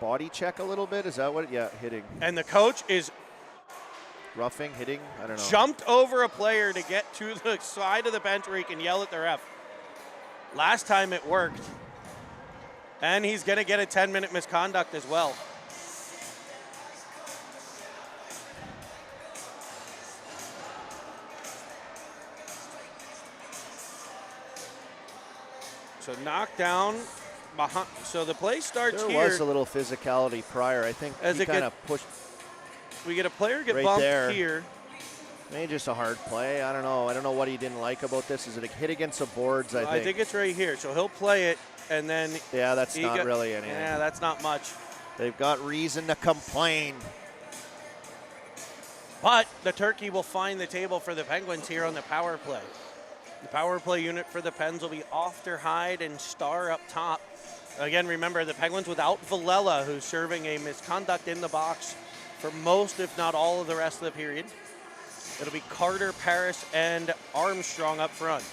body check a little bit? Is that what? Yeah, hitting. And the coach is Roughing, hitting? I don't know. jumped over a player to get to the side of the bench where he can yell at the ref. Last time it worked. And he's going to get a 10-minute misconduct as well. So knockdown behind. So the play starts There here. was a little physicality prior. I think As he it kind of pushed. We get a player get right bumped there. here. Maybe just a hard play. I don't know. I don't know what he didn't like about this. Is it a hit against the boards? I think. it's right here. So he'll play it, and then Yeah, that's not really anything. Yeah, that's not much. They've got reason to complain. But the turkey will find the table for the Penguins here on the power play. The power play unit for the Pens will be Ofterhide and Starr up top. Again, remember the Penguins without Villela, who's serving a misconduct in the box for most, if not all, of the rest of the period. It'll be Carter, Paris, and Armstrong up front.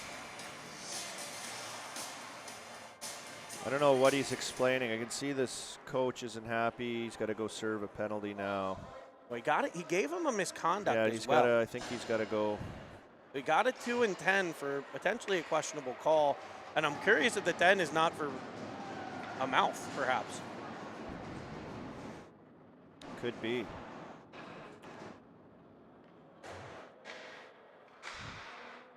I don't know what he's explaining. I can see this coach isn't happy. He's got to go serve a penalty now. Well, he got it. He gave him a misconduct Yeah, as well. I think he's got to go. We got a 2 and 10 for potentially a questionable call, and I'm curious if the 10 is not for a mouth, perhaps. Could be.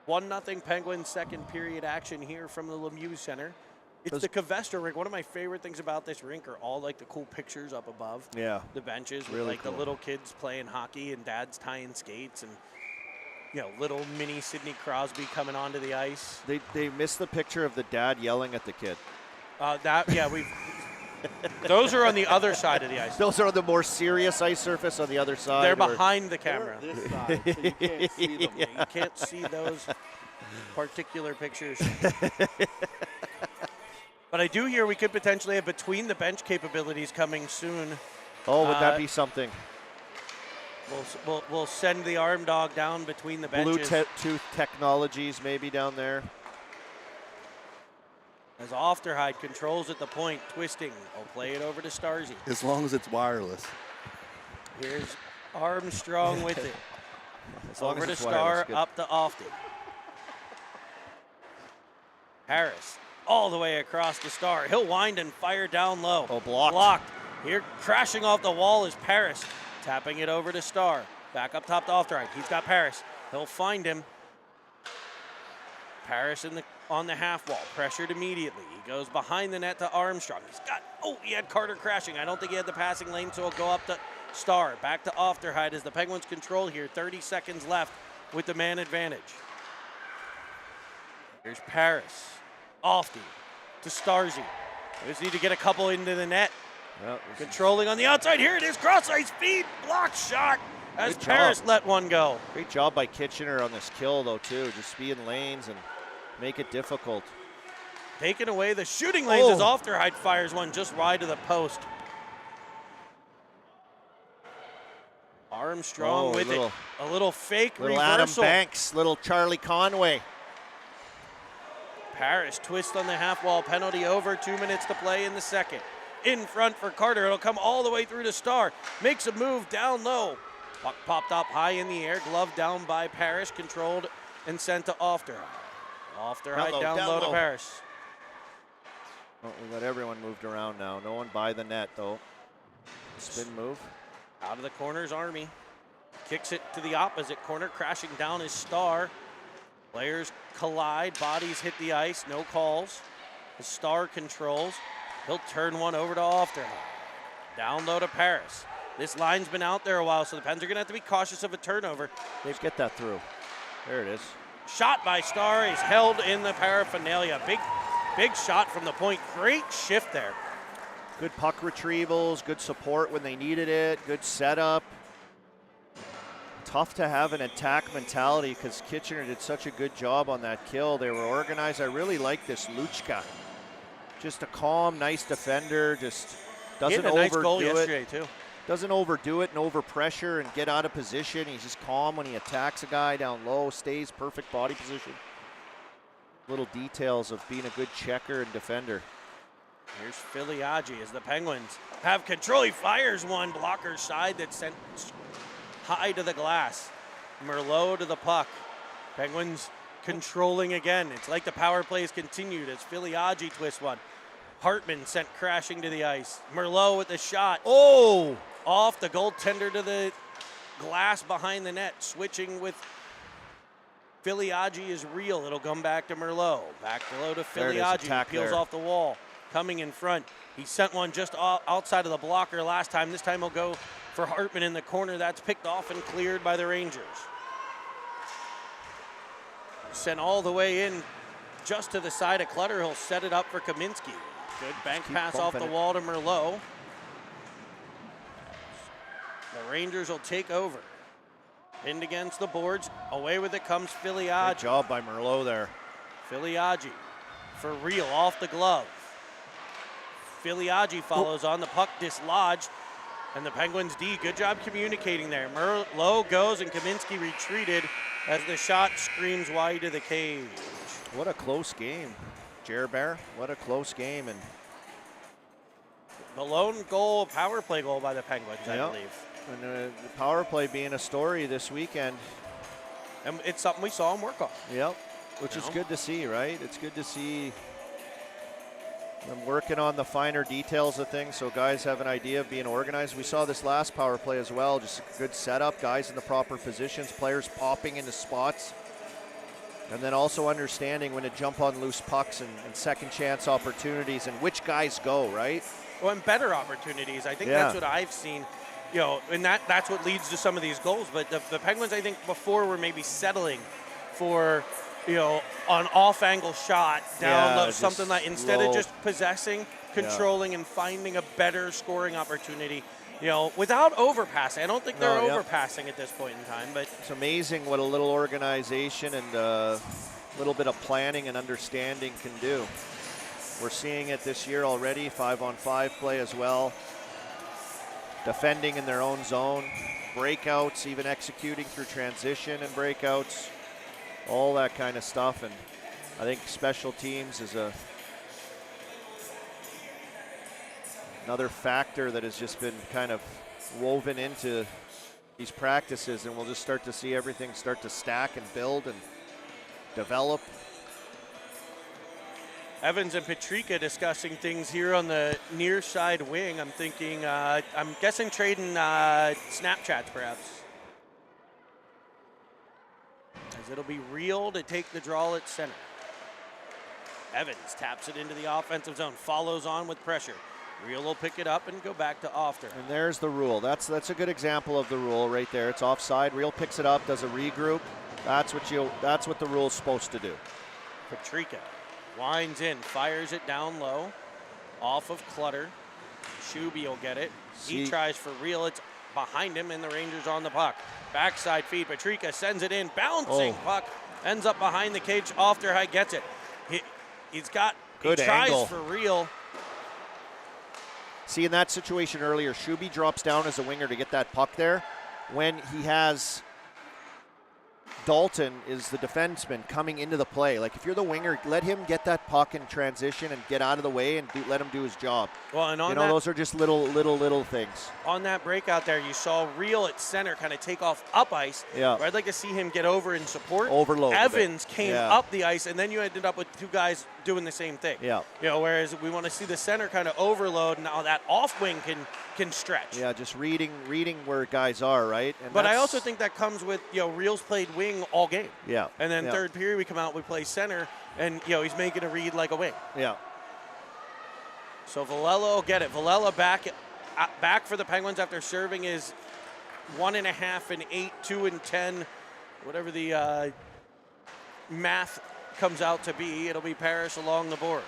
One nothing Penguins second period action here from the Lemieux Center. It's the Covesta rink. One of my favorite things about this rink are all like the cool pictures up above. Yeah. The benches with Really like cool. the little kids playing hockey and dads tying skates and little mini Sidney Crosby coming onto the ice. They missed the picture of the dad yelling at the kid. Those are on the other side of the ice. Those are the more serious ice surface on the other side. They're behind the camera. They're this side, so you can't see them. Yeah, you can't see those particular pictures. But I do hear we could potentially have between the bench capabilities coming soon. Oh, would that be something? We'll send the arm dog down between the benches. Bluetooth technologies maybe down there. As Ofterhide controls at the point, twisting. I'll play it over to Starzy. As long as it's wireless. Here's Armstrong with it. As long Over as to it's wireless, Starr, good. up to Ofty. Harris all the way across the star. He'll wind and fire down low. Oh, blocked. Blocked. Here, crashing off the wall is Paris. Tapping it over to Star. Back up top to off the right. He's got Paris. He'll find him. Paris on the half wall. Pressured immediately. He goes behind the net to Armstrong. He had Carter crashing. I don't think he had the passing lane, so he'll go up to Star. Back to Ofterheide as the Penguins control here. 30 seconds left with the man advantage. Here's Paris. Ofty to Starzy. They just need to get a couple into the net. Well, Controlling on the outside. Here it is. Cross ice feed. Blocked shot as Good Paris job. let one go. Great job by Kitchener on this kill, though, too. Just be in lanes and make it difficult. Taking away the shooting lanes as Ofterheide fires one just wide of the post. Armstrong with it. A little fake Little reversal. Adam Banks, little Charlie Conway. Paris twist on the half wall. Penalty over. 2 minutes to play in the second. In front for Carter. It'll come all the way through to Star. Makes a move down low. Puck popped up high in the air. Glove down by Paris. Controlled and sent to Ofterheide. Ofterheide down low to Paris. Oh, we got everyone moved around now. No one by the net, though. Spin move. Out of the corners, Army. Kicks it to the opposite corner. Crashing down is Star. Players collide. Bodies hit the ice. No calls. The Star controls. He'll turn one over to Ofterheide. Down low to Paris. This line's been out there a while, so the Pens are going to have to be cautious of a turnover. Let's get that through. There it is. Shot by Star. He's held in the paraphernalia. Big shot from the point. Great shift there. Good puck retrievals, good support when they needed it, good setup. Tough to have an attack mentality because Kitchener did such a good job on that kill. They were organized. I really like this Luchka. Just a calm, nice defender. Just doesn't overdo nice goal it. yesterday too. Doesn't overdo it and overpressure and get out of position. He's just calm when he attacks a guy down low, stays perfect body position. Little details of being a good checker and defender. Here's Filiaggi as the Penguins have control. He fires one blocker side that sent high to the glass. Merlot to the puck. Penguins controlling again. It's like the power play has continued as Filiaggi twists one. Hartman sent crashing to the ice. Merlot with the shot. Oh! Off the goaltender to the glass behind the net. Switching with Filiaggi is real. It'll come back to Merlot. Back below to Filiaggi. Peels off the wall. Coming in front. He sent one just outside of the blocker last time. This time he'll go for Hartman in the corner. That's picked off and cleared by the Rangers. Sent all the way in just to the side of Clutter. He'll set it up for Kaminsky. Good bank pass off the wall to Merlot. The Rangers will take over. Pinned against the boards. Away with it comes Filiaggi. Good job by Merlot there. Filiaggi for real off the glove. Filiaggi follows on the puck dislodged. And the Penguins D, good job communicating there. Merlot goes and Kaminsky retreated as the shot screams wide to the cage. What a close game, Jerbear. What a close game. And the lone goal, power play goal by the Penguins, I believe. And the power play being a story this weekend. And it's something we saw him work on. Yep, which is good to see, right? It's good to see them working on the finer details of things so guys have an idea of being organized. We saw this last power play as well, just a good setup, guys in the proper positions, players popping into spots. And then also understanding when to jump on loose pucks and second chance opportunities and which guys go, right? Well, and better opportunities. I think that's what I've seen. You know, and that's what leads to some of these goals. But the Penguins, I think, before were maybe settling for, you know, an off-angle shot down low, something like instead of just possessing, controlling, and finding a better scoring opportunity. You know, without overpassing. I don't think they're overpassing at this point in time. But it's amazing what a little organization and a little bit of planning and understanding can do. We're seeing it this year already, 5-on-5 play as well. Defending in their own zone, breakouts, even executing through transition and breakouts, all that kind of stuff. And I think special teams is another factor that has just been kind of woven into these practices, and we'll just start to see everything start to stack and build and develop. Evans and Petrika discussing things here on the near side wing. I'm thinking, I'm guessing trading Snapchats perhaps. As it'll be Real to take the draw at center. Evans taps it into the offensive zone, follows on with pressure. Real will pick it up and go back to Ofter. And there's the rule. That's a good example of the rule right there. It's offside. Real picks it up, does a regroup. That's what the rule's supposed to do. Petrika winds in, fires it down low, off of Clutter. Shuby will get it. He tries for Real. It's behind him, and the Rangers on the puck. Backside feed. Petrika sends it in, bouncing puck. Ends up behind the cage. Ofterhide gets it. He's got good he tries angle for Real. See, in that situation earlier, Shuby drops down as a winger to get that puck there. When he has Dalton is the defenseman coming into the play. Like, if you're the winger, let him get that puck in transition and get out of the way and let him do his job. Well, and on those are just little things. On that breakout there, you saw Real at center kind of take off up ice. Yeah. I'd like to see him get over and support. Overload. Evans came up the ice, and then you ended up with two guys doing the same thing. Yeah. Whereas we want to see the center kind of overload. Now that off wing can stretch. Yeah, just reading where guys are, right? And but I also think that comes with, Real's played wing all game. Yeah. And then third period we come out, we play center, and, he's making a read like a wing. Yeah. So Villela will get it. Villela back for the Penguins after serving is 1.5 and 8, 2 and 10, whatever the math comes out to be. It'll be Parrish along the boards.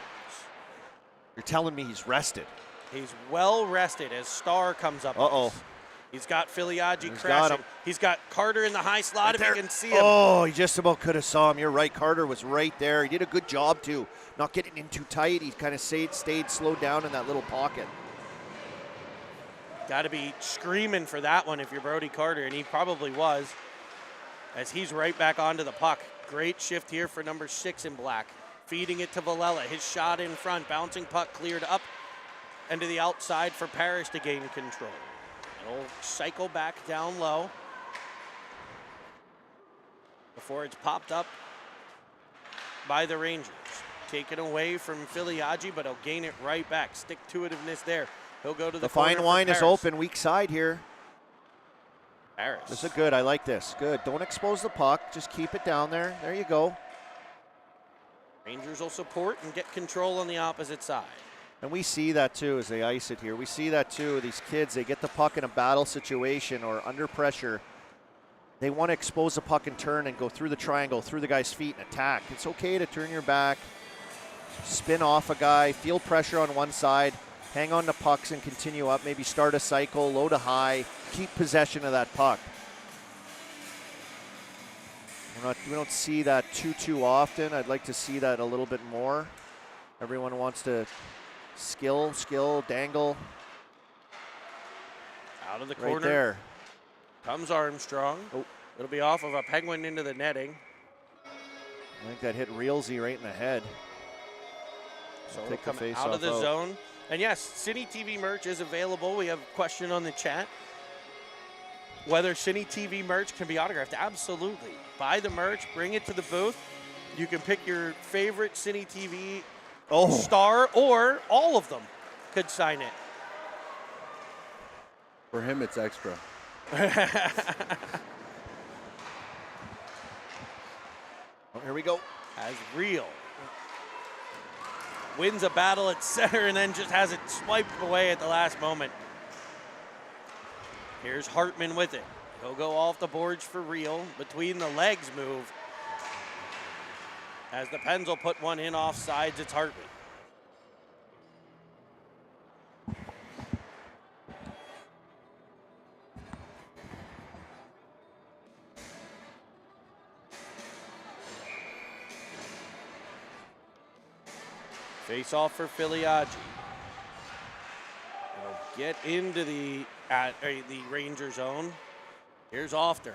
You're telling me he's rested? He's well rested as Starr comes up. Uh-oh. He's got Filiaggi crashing. He's got Carter in the high slot, right if there. you can see him. Oh, he just about could have saw him. You're right. Carter was right there. He did a good job, too. Not getting in too tight. He kind of stayed slowed down in that little pocket. Got to be screaming for that one if you're Brody Carter, and he probably was, as he's right back onto the puck. Great shift here for number 6 in black. Feeding it to Villela. His shot in front. Bouncing puck cleared up and to the outside for Parrish to gain control. It'll cycle back down low before it's popped up by the Rangers. Taken away from Filiaggi, but he'll gain it right back. Stick-to-itiveness there. He'll go to the fine line is open, weak side here. Parrish. This is good. I like this. Good. Don't expose the puck. Just keep it down there. There you go. Rangers will support and get control on the opposite side. And we see that too as they ice it here. We see that too. These kids, they get the puck in a battle situation or under pressure. They want to expose the puck and turn and go through the triangle, through the guy's feet and attack. It's okay to turn your back, spin off a guy, feel pressure on one side, hang on to pucks and continue up. Maybe start a cycle, low to high, keep possession of that puck. We don't see that too often. I'd like to see that a little bit more. Everyone wants to skill, dangle. Out of the corner. Right there. Comes Armstrong. Oh. It'll be off of a Penguin into the netting. I think that hit Realsy right in the head. So it'll come out of the zone. And yes, Cine TV merch is available. We have a question on the chat. Whether Cine TV merch can be autographed. Absolutely. Buy the merch, bring it to the booth. You can pick your favorite Cine TV star, or all of them could sign it. For him, it's extra. Here we go. As Real wins a battle at center and then just has it swiped away at the last moment. Here's Hartman with it. He'll go off the boards for Real. Between the legs move. As the Pens will put one in off sides, it's Hartman. Face off for Filiaggi. It'll get into the Ranger zone. Here's Ofterhide.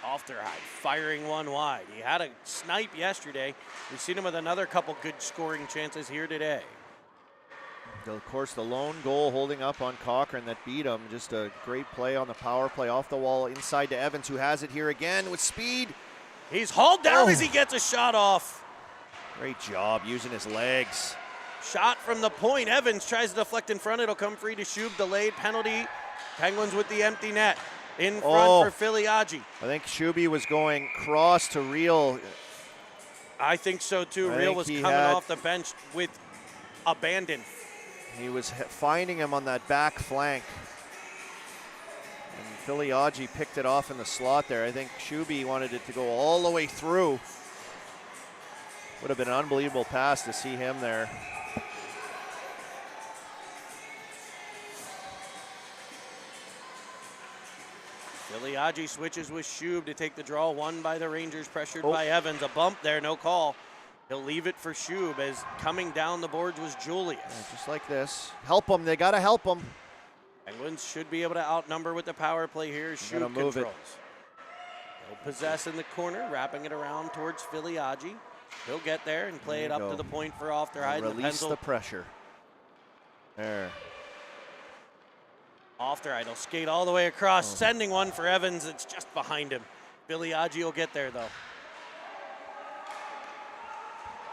Ofterhide firing one wide. He had a snipe yesterday. We've seen him with another couple good scoring chances here today. Of course, the lone goal holding up on Cochran that beat him. Just a great play on the power play off the wall inside to Evans, who has it here again with speed. He's hauled down as he gets a shot off. Great job using his legs. Shot from the point. Evans tries to deflect in front. It'll come free to Shub. Delayed penalty. Penguins with the empty net. In front for Filiaggi. I think Shuby was going cross to Real. I think so too. Real was coming off the bench with abandon. He was finding him on that back flank. And Filiaggi picked it off in the slot there. I think Shuby wanted it to go all the way through. Would have been an unbelievable pass to see him there. Filiaggi switches with Shub to take the draw. Won by the Rangers, pressured by Evans. A bump there, no call. He'll leave it for Shub as coming down the boards was Julius. Yeah, just like this. Help him, they gotta help him. Penguins should be able to outnumber with the power play here. Shub controls. He'll possess in the corner, wrapping it around towards Filiaggi. He'll get there and play it up to the point for Ofterheide. Release the pressure. There. Ofterheide will skate all the way across, sending one for Evans. It's just behind him. Filiaggi will get there, though.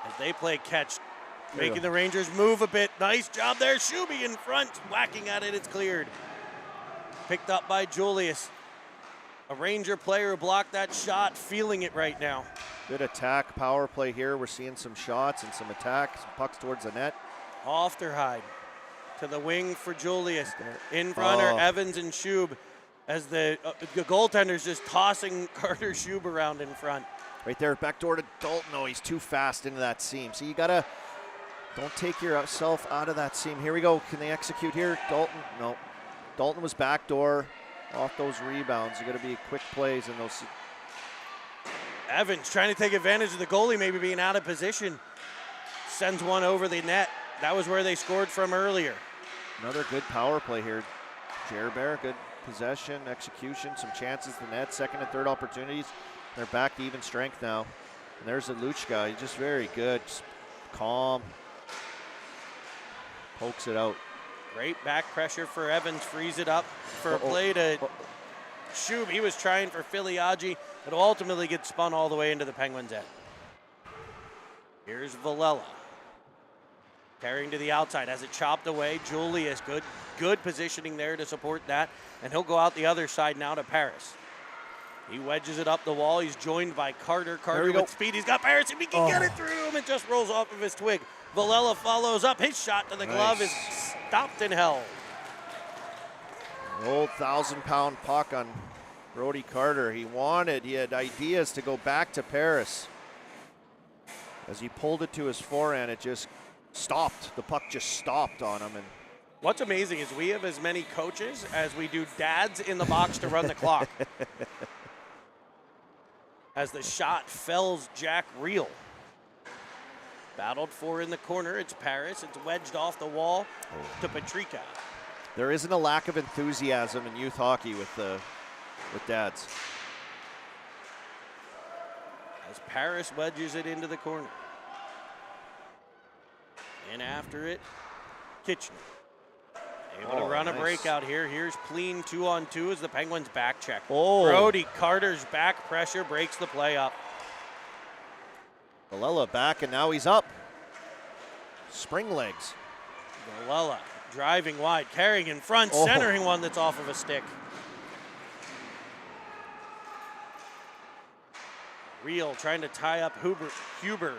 As they play catch, making the Rangers move a bit. Nice job there. Shuby in front, whacking at it. It's cleared. Picked up by Julius. A Ranger player who blocked that shot, feeling it right now. Good attack, power play here. We're seeing some shots and some attacks, some pucks towards the net. Ofterheide to the wing for Julius. In front are Evans and Shub as the goaltender's just tossing Carter Shub around in front. Right there, backdoor to Dalton. Oh, he's too fast into that seam. So you gotta, don't take yourself out of that seam. Here we go, can they execute here? Dalton, no. Dalton was backdoor off those rebounds. You gotta be quick plays in those. Evans trying to take advantage of the goalie maybe being out of position. Sends one over the net. That was where they scored from earlier. Another good power play here. Gerber, good possession, execution, some chances to net, second and third opportunities. They're back to even strength now. And there's a Luchka, he's just very good, just calm. Pokes it out. Great back pressure for Evans, frees it up for a play to Shub. He was trying for Filiaggi. It'll ultimately get spun all the way into the Penguins' end. Here's Villela. Carrying to the outside, has it chopped away. Julius, good positioning there to support that. And he'll go out the other side now to Paris. He wedges it up the wall. He's joined by Carter. Carter with speed. He's got Paris. If he can get it through him, it just rolls off of his twig. Villela follows up. His shot to the glove is stopped and held. An old 1,000-pound puck on Brody Carter. He had ideas to go back to Paris. As he pulled it to his forehand, it just stopped. The puck just stopped on him. And what's amazing is we have as many coaches as we do dads in the box to run the clock. As the shot fells Jack Reel. Battled for in the corner. It's Paris. It's wedged off the wall to Petrika. There isn't a lack of enthusiasm in youth hockey with dads. As Paris wedges it into the corner. In after it, Kitchener. Able to run a breakout here. Here's Pleen 2-on-2 as the Penguins back check. Brody Carter's back pressure breaks the play up. Villela back, and now he's up. Spring legs. Villela driving wide, carrying in front, centering one that's off of a stick. Reel trying to tie up Huber.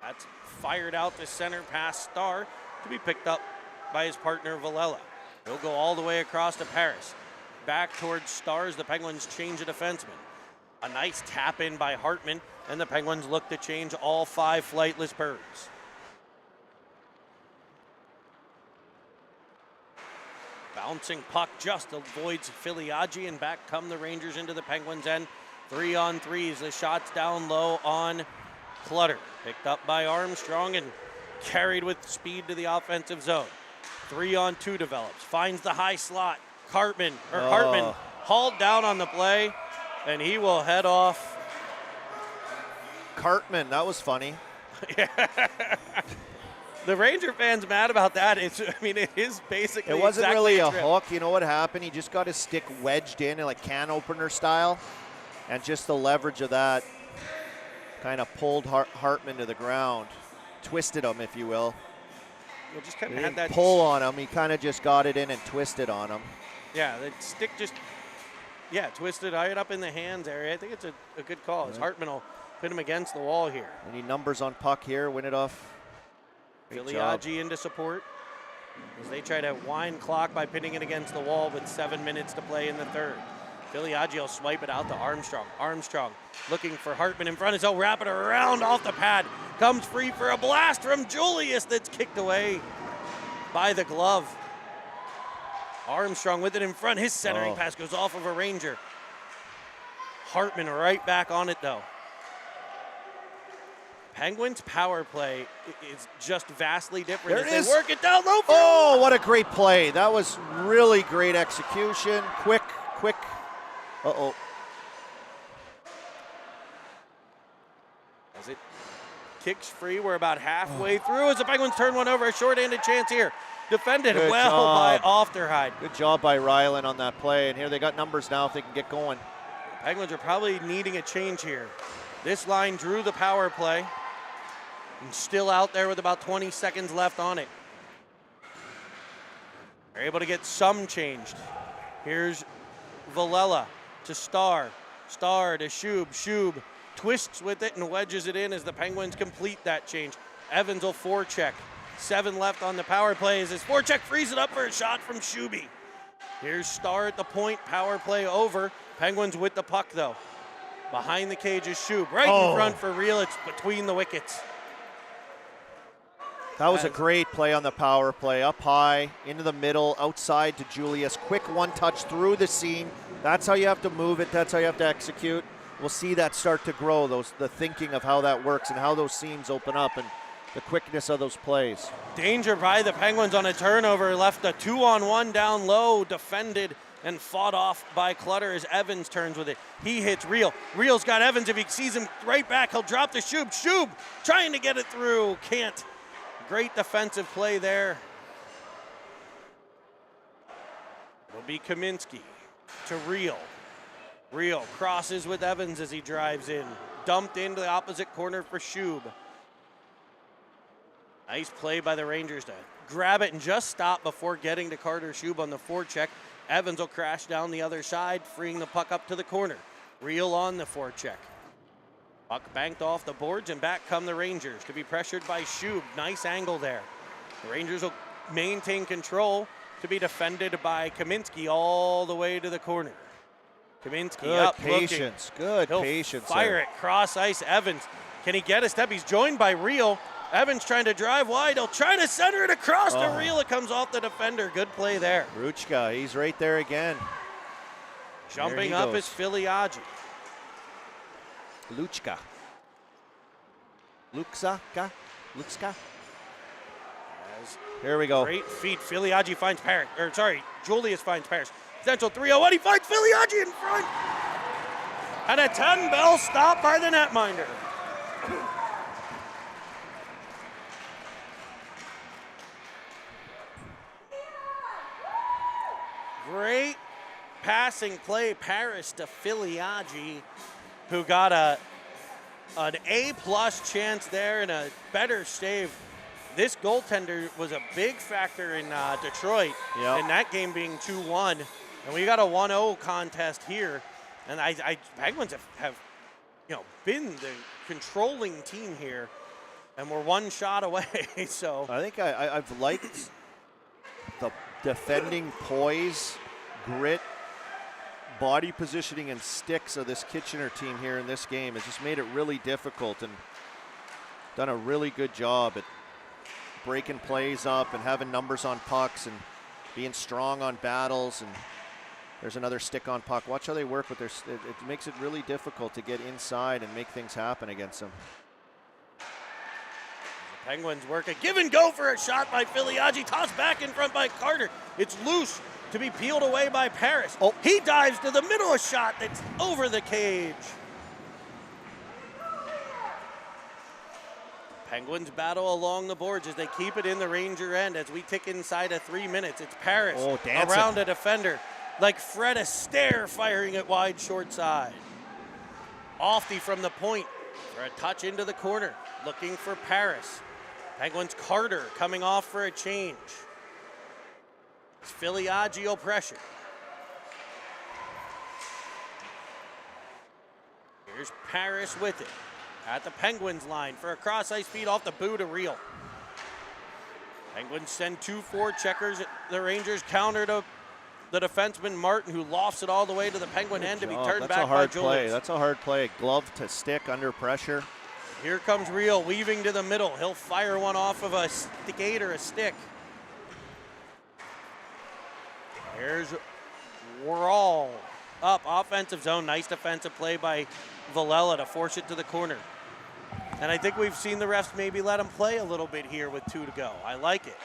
That's fired out to center past Starr to be picked up by his partner Villela. He'll go all the way across to Paris. Back towards Stars, the Penguins change a defenseman. A nice tap in by Hartman, and the Penguins look to change all 5 flightless birds. Bouncing puck just avoids Filiaggi, and back come the Rangers into the Penguins' end. 3-on-3s, the shot's down low on Clutter. Picked up by Armstrong and carried with speed to the offensive zone. 3-on-2 develops, finds the high slot. Hartman hauled down on the play, and he will head off. Cartman, that was funny. The Ranger fans mad about that. It is basically it wasn't really a hook. You know what happened? He just got his stick wedged in like can opener style, and just the leverage of that. kind of pulled Hartman to the ground, twisted him, if you will. Well, just kind He of had didn't that pull on him. He kind of just got it in and twisted on him. Yeah, the stick just, twisted right up in the hands area. I think it's a good call. As Hartman will put him against the wall here. Any numbers on puck here? Win it off. Great job. Filiaggi into support as they try to wind clock by pitting it against the wall with 7 minutes to play in the third. Filiaggi will swipe it out to Armstrong. Armstrong looking for Hartman in front as he'll wrap it around off the pad. Comes free for a blast from Julius that's kicked away by the glove. Armstrong with it in front. His centering pass goes off of a Ranger. Hartman right back on it though. Penguins power play is just vastly different There as it is. they work it down low. Oh, what a great play. That was really great execution. Quick. Uh-oh. As it kicks free, we're about halfway through as the Penguins turn one over. A short-handed chance here. Defended Good well by job. Ofterhide. Good job by Ryland on that play. And here they got numbers now if they can get going. Penguins are probably needing a change here. This line drew the power play. And still out there with about 20 seconds left on it. They're able to get some changed. Here's Villela to Starr. Starr to Shub. Shub twists with it and wedges it in as the Penguins complete that change. Evans will forecheck. 7 left on the power play as his forecheck frees it up for a shot from Shuby. Here's Starr at the point. Power play over. Penguins with the puck though. Behind the cage is Shub. Right in front for real. It's between the wickets. That was a great play on the power play. Up high, into the middle, outside to Julius. Quick one touch through the seam. That's how you have to move it. That's how you have to execute. We'll see that start to grow, the thinking of how that works and how those seams open up and the quickness of those plays. Danger by the Penguins on a turnover. Left a 2-on-1 down low. Defended and fought off by Clutter as Evans turns with it. He hits Reel. Reel's got Evans. If he sees him right back, he'll drop to Shub. Shub trying to get it through. Can't. Great defensive play there. It'll be Kaminsky to Reel. Reel crosses with Evans as he drives in. Dumped into the opposite corner for Shub. Nice play by the Rangers to grab it and just stop before getting to Carter Shub on the forecheck. Evans will crash down the other side, freeing the puck up to the corner. Reel on the forecheck. Puck banked off the boards and back come the Rangers to be pressured by Shub. Nice angle there. The Rangers will maintain control to be defended by Kaminsky all the way to the corner. Kaminsky Good up, patience. looking. Good He'll patience. fire there. it, cross ice. Evans, can he get a step? He's joined by Reel. Evans trying to drive wide. He'll try to center it across to Reel. It comes off the defender. Good play there. Ruchka, he's right there again. Jumping up is Filiaggi. Luchka. Luxka. Here we go. Great feet. Filiaggi finds Parrish. Julius finds Parrish. Potential 3-0. He finds Filiaggi in front. And a 10-bell stop by the netminder. Great passing play. Parrish to Filiaggi, who got an A-plus chance there and a better save. This goaltender was a big factor in Detroit, in that game being 2-1. And we got a 1-0 contest here. And Penguins have been the controlling team here, and we're one shot away. So I think I've liked the defending poise, grit, body positioning, and sticks of this Kitchener team here in this game. It's just made it really difficult and done a really good job at breaking plays up and having numbers on pucks and being strong on battles. And there's another stick on puck. Watch how they work with their. It makes it really difficult to get inside and make things happen against them. The Penguins work a give and go for a shot by Filiaggi. Tossed back in front by Carter. It's loose to be peeled away by Parrish. He dives to the middle, a shot that's over the cage. Penguins battle along the boards as they keep it in the Ranger end as we tick inside of 3 minutes. It's Parrish around a defender like Fred Astaire firing it wide short side. Ofty from the point For a touch into the corner, looking for Paris. Penguins Carter coming off for a change. It's Filiaggio pressure. Here's Paris with it. At the Penguins line for a cross ice feed off the boot to Real. Penguins send 2 4-checkers. The Rangers counter to the defenseman Martin, who lofts it all the way to the Penguin end to be turned back by Julius. That's a hard play. Glove to stick under pressure. Here comes Real weaving to the middle. He'll fire one off of a skate or a stick. Here's Wall up offensive zone. Nice defensive play by Villela to force it to the corner. And I think we've seen the refs maybe let him play a little bit here with 2 to go. I like it.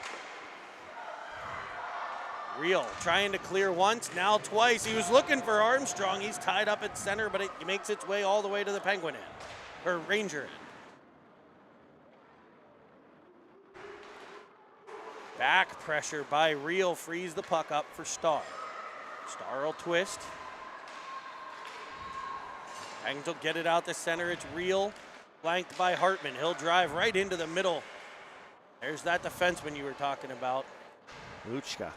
Real trying to clear once, now twice. He was looking for Armstrong. He's tied up at center, but it makes its way all the way to the Penguin end, or Ranger end. Back pressure by Real frees the puck up for Starr. Starr will twist. Penguins will get it out the center. It's Real, flanked by Hartman. He'll drive right into the middle. There's that defenseman you were talking about. Luchka.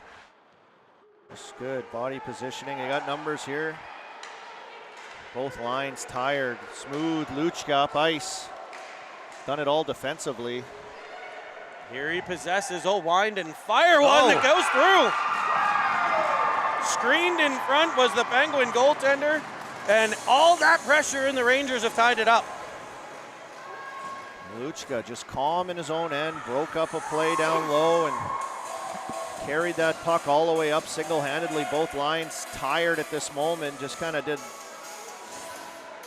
That's good body positioning. They got numbers here. Both lines tired. Smooth. Luchka up ice. Done it all defensively. Here he possesses. Oh, wind and fire one that goes through. Screened in front was the Penguin goaltender, and all that pressure and the Rangers have tied it up. Luchka just calm in his own end, broke up a play down low and carried that puck all the way up single-handedly. Both lines tired at this moment, just kind of did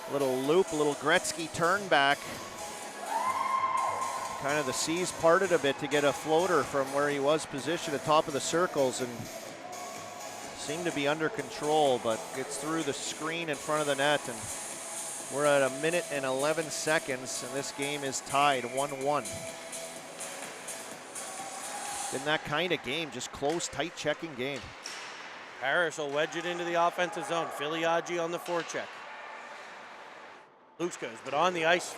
a little loop, a little Gretzky turn back. Kind of the seas parted a bit to get a floater from where he was positioned at top of the circles, and seemed to be under control, but gets through the screen in front of the net, and we're at 1 minute and 11 seconds, and this game is tied 1-1. In that kind of game, just close, tight checking game. Harris will wedge it into the offensive zone. Filiaggi on the forecheck. Luchka's been on the ice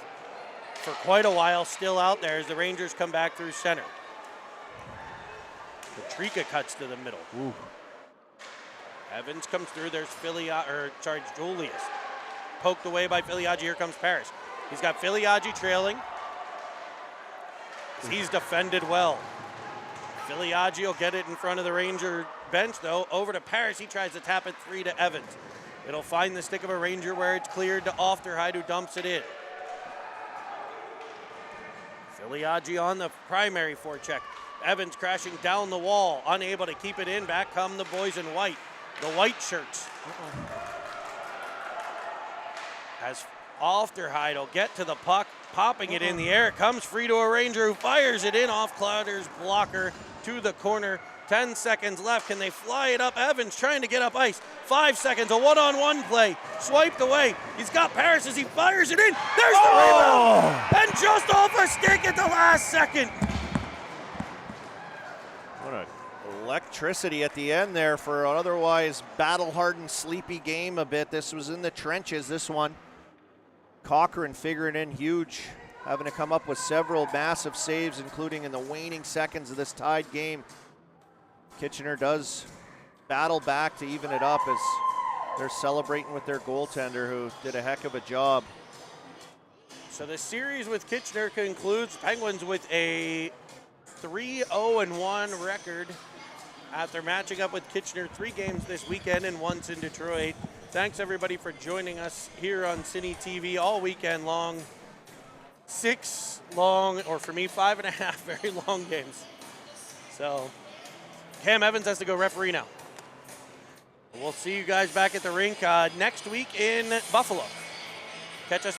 for quite a while, still out there as the Rangers come back through center. Petrika cuts to the middle. Ooh. Evans comes through. There's Julius. Poked away by Filiaggi. Here comes Paris. He's got Filiaggi trailing. He's defended well. Filiaggi will get it in front of the Ranger bench, though. Over to Paris. He tries to tap it 3 to Evans. It'll find the stick of a Ranger where it's cleared to Ofterheide, who dumps it in. Filiaggi on the primary forecheck. Evans crashing down the wall, unable to keep it in. Back come the boys in white, the white shirts. As Ofterheide will get to the puck, popping it in the air. It comes free to a Ranger who fires it in off Clouder's blocker to the corner. 10 seconds left. Can they fly it up? Evans trying to get up ice. 5 seconds, a one-on-one play. Swiped away. He's got Paris as he fires it in. There's the rebound. And just off a stick at the last second. What a electricity at the end there for an otherwise battle-hardened, sleepy game a bit. This was in the trenches, this one. Cochran figuring in huge, having to come up with several massive saves, including in the waning seconds of this tied game. Kitchener does battle back to even it up as they're celebrating with their goaltender, who did a heck of a job. So the series with Kitchener concludes. Penguins with a 3-0-1 record after matching up with Kitchener 3 games this weekend and once in Detroit. Thanks everybody for joining us here on Cine TV all weekend long. 6 long, or for me, 5.5 very long games. So Cam Evans has to go referee now. We'll see you guys back at the rink next week in Buffalo. Catch us